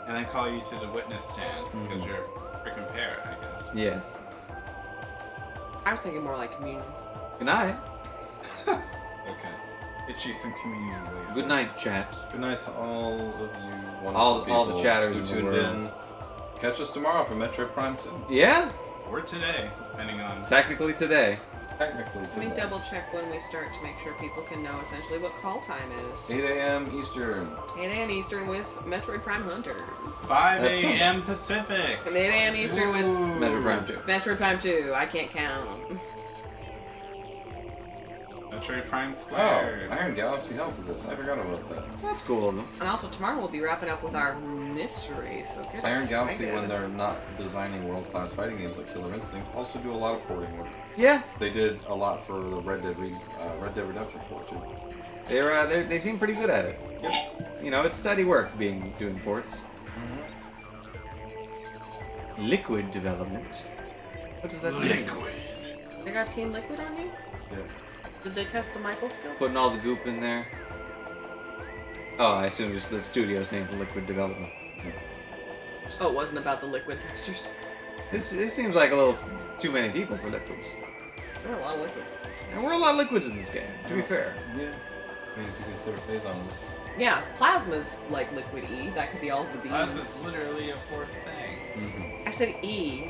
And then call you to the witness stand because you're a freaking parrot, I guess. Yeah. I was thinking more like communion. Good night. Okay. Get you some communion wafers. Good night, chat. Good night to all of you wonderful All the people chatters who in the tuned world. in. Catch us tomorrow for Metroid Prime 2. Yeah. Or today, depending on. Technically today. Technically Let me today. double check when we start to make sure people can know essentially what call time is. 8 a.m. Eastern. 8 a.m. Eastern with Metroid Prime Hunters. 5 That's a.m. Pacific. And 8 a.m. Eastern with Ooh. Metroid Prime 2. Metroid Prime 2. I can't count. Metroid Prime Oh, Squared. Iron Galaxy helped with this. I forgot about that. That's cool of them. And also tomorrow we'll be wrapping up with our mystery. So get Iron Galaxy, excited. when they're not designing world-class fighting games like Killer Instinct, also do a lot of porting work. Yeah. They did a lot for the Red Dead Redemption 4 too. They seem pretty good at it. Yep. You know, it's steady work doing ports. Liquid development. What does that mean? Liquid. They got Team Liquid on you? Yeah. Did they test the Michael skills? Putting all the goop in there. Oh, I assume just the studio's name for Liquid Development. Oh, it wasn't about the liquid textures. It seems like a little too many people for liquids. There are a lot of liquids. And we're a lot of liquids in this game, to be fair. Yeah. I mean, if you consider phase on it. Yeah, plasma's like liquid E. That could be all of the beams. Plasma's literally a fourth thing. I said E.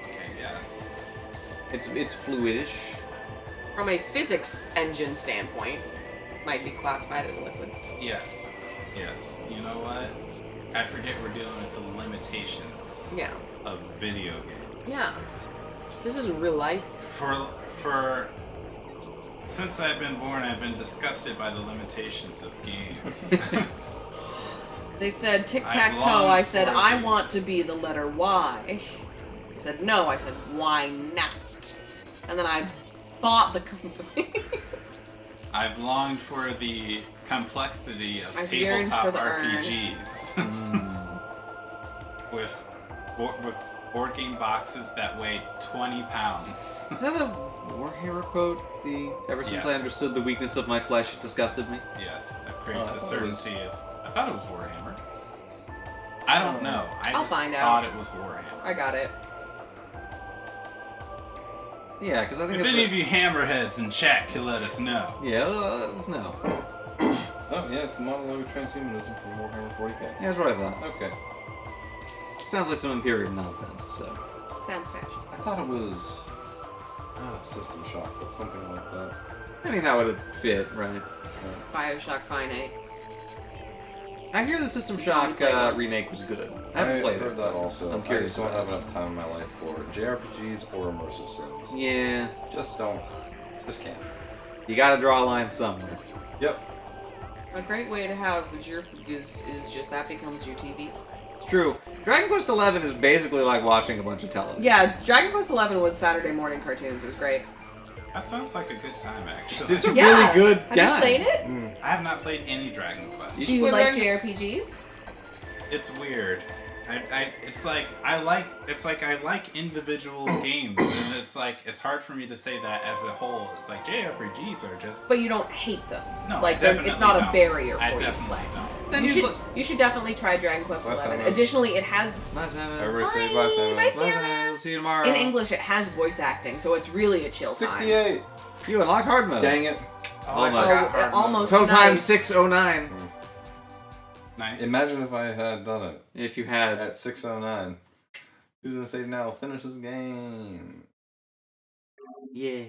Okay, yes. It's fluidish. From a physics engine standpoint, might be classified as a liquid. Yes. Yes. You know what? I forget we're dealing with the limitations Yeah. of video games. Yeah. This is real life. Since I've been born, I've been disgusted by the limitations of games. They said I've tic-tac-toe. longed I said, for I the- want to be the letter Y. He said, no. I said, why not? And then I bought the company. I've longed for the complexity of I've yearned tabletop for the urn. RPGs. with board game boxes that weigh 20 pounds. Is that a Warhammer quote? Ever since I Yes. understood the weakness of my flesh, it disgusted me. Yes, I've created I the thought it was- certainty of. I thought it was Warhammer. I don't know. I I'll just find out. thought it was Warhammer. I got it. Yeah, because I think If it's any of you hammerheads in chat can let us know. yeah, let us know. Oh, yeah, it's the model of transhumanism from Warhammer 40k. Yeah, that's what I thought. Okay. Sounds like some Imperial nonsense, so. Sounds fashion. I thought it was not a System Shock, but something like that. I mean, that would fit, right? Bioshock Finite. I hear the System You Shock only played once. remake was good. I haven't played heard it. that also. I'm curious I just don't about have enough time in my life for JRPGs or immersive sims. Yeah, Just don't. Just can't. you gotta draw a line somewhere. Yep. A great way to have your is just that becomes your TV. It's true. Dragon Quest XI is basically like watching a bunch of television. Yeah, Dragon Quest XI was Saturday morning cartoons. It was great. That sounds like a good time, actually. It's a Yeah. really good Have guy. you played it? I have not played any Dragon Quest. You Do you play like Dragon- JRPGs? It's weird. It's like I like individual games, and it's hard for me to say that as a whole. It's like JRPGs are just. But you don't hate them. No, like I they're- definitely it's not don't. a barrier for I you to definitely play. don't. Then You should definitely try Dragon Quest Bye, XI. Simon. Additionally, it has Bye, Simon. Everybody say Bye. bye, Simon. Bye, Bye, Simon. Simon. We'll see you tomorrow. in English. It has voice acting, so it's really a chill time. 68! You unlocked hard mode. Dang it. Oh, I Almost. forgot Oh, hard almost. Pro time Nice. 609. mode. Nice. Imagine if I had done it If you had. at 6:09. Who's gonna save now? Finish this game. Yeah.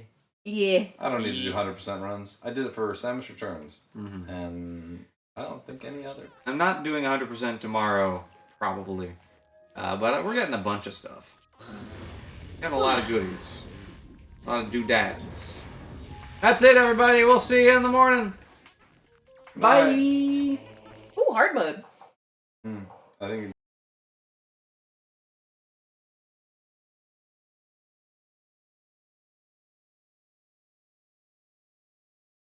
Yeah. I don't need to do 100% runs. I did it for Samus Returns, Mm-hmm. and I don't think any other. I'm not doing 100% tomorrow, probably. But we're getting a bunch of stuff. Got a lot of goodies. A lot of doodads. That's it, everybody. We'll see you in the morning. Bye. Ooh, hard mode. I think.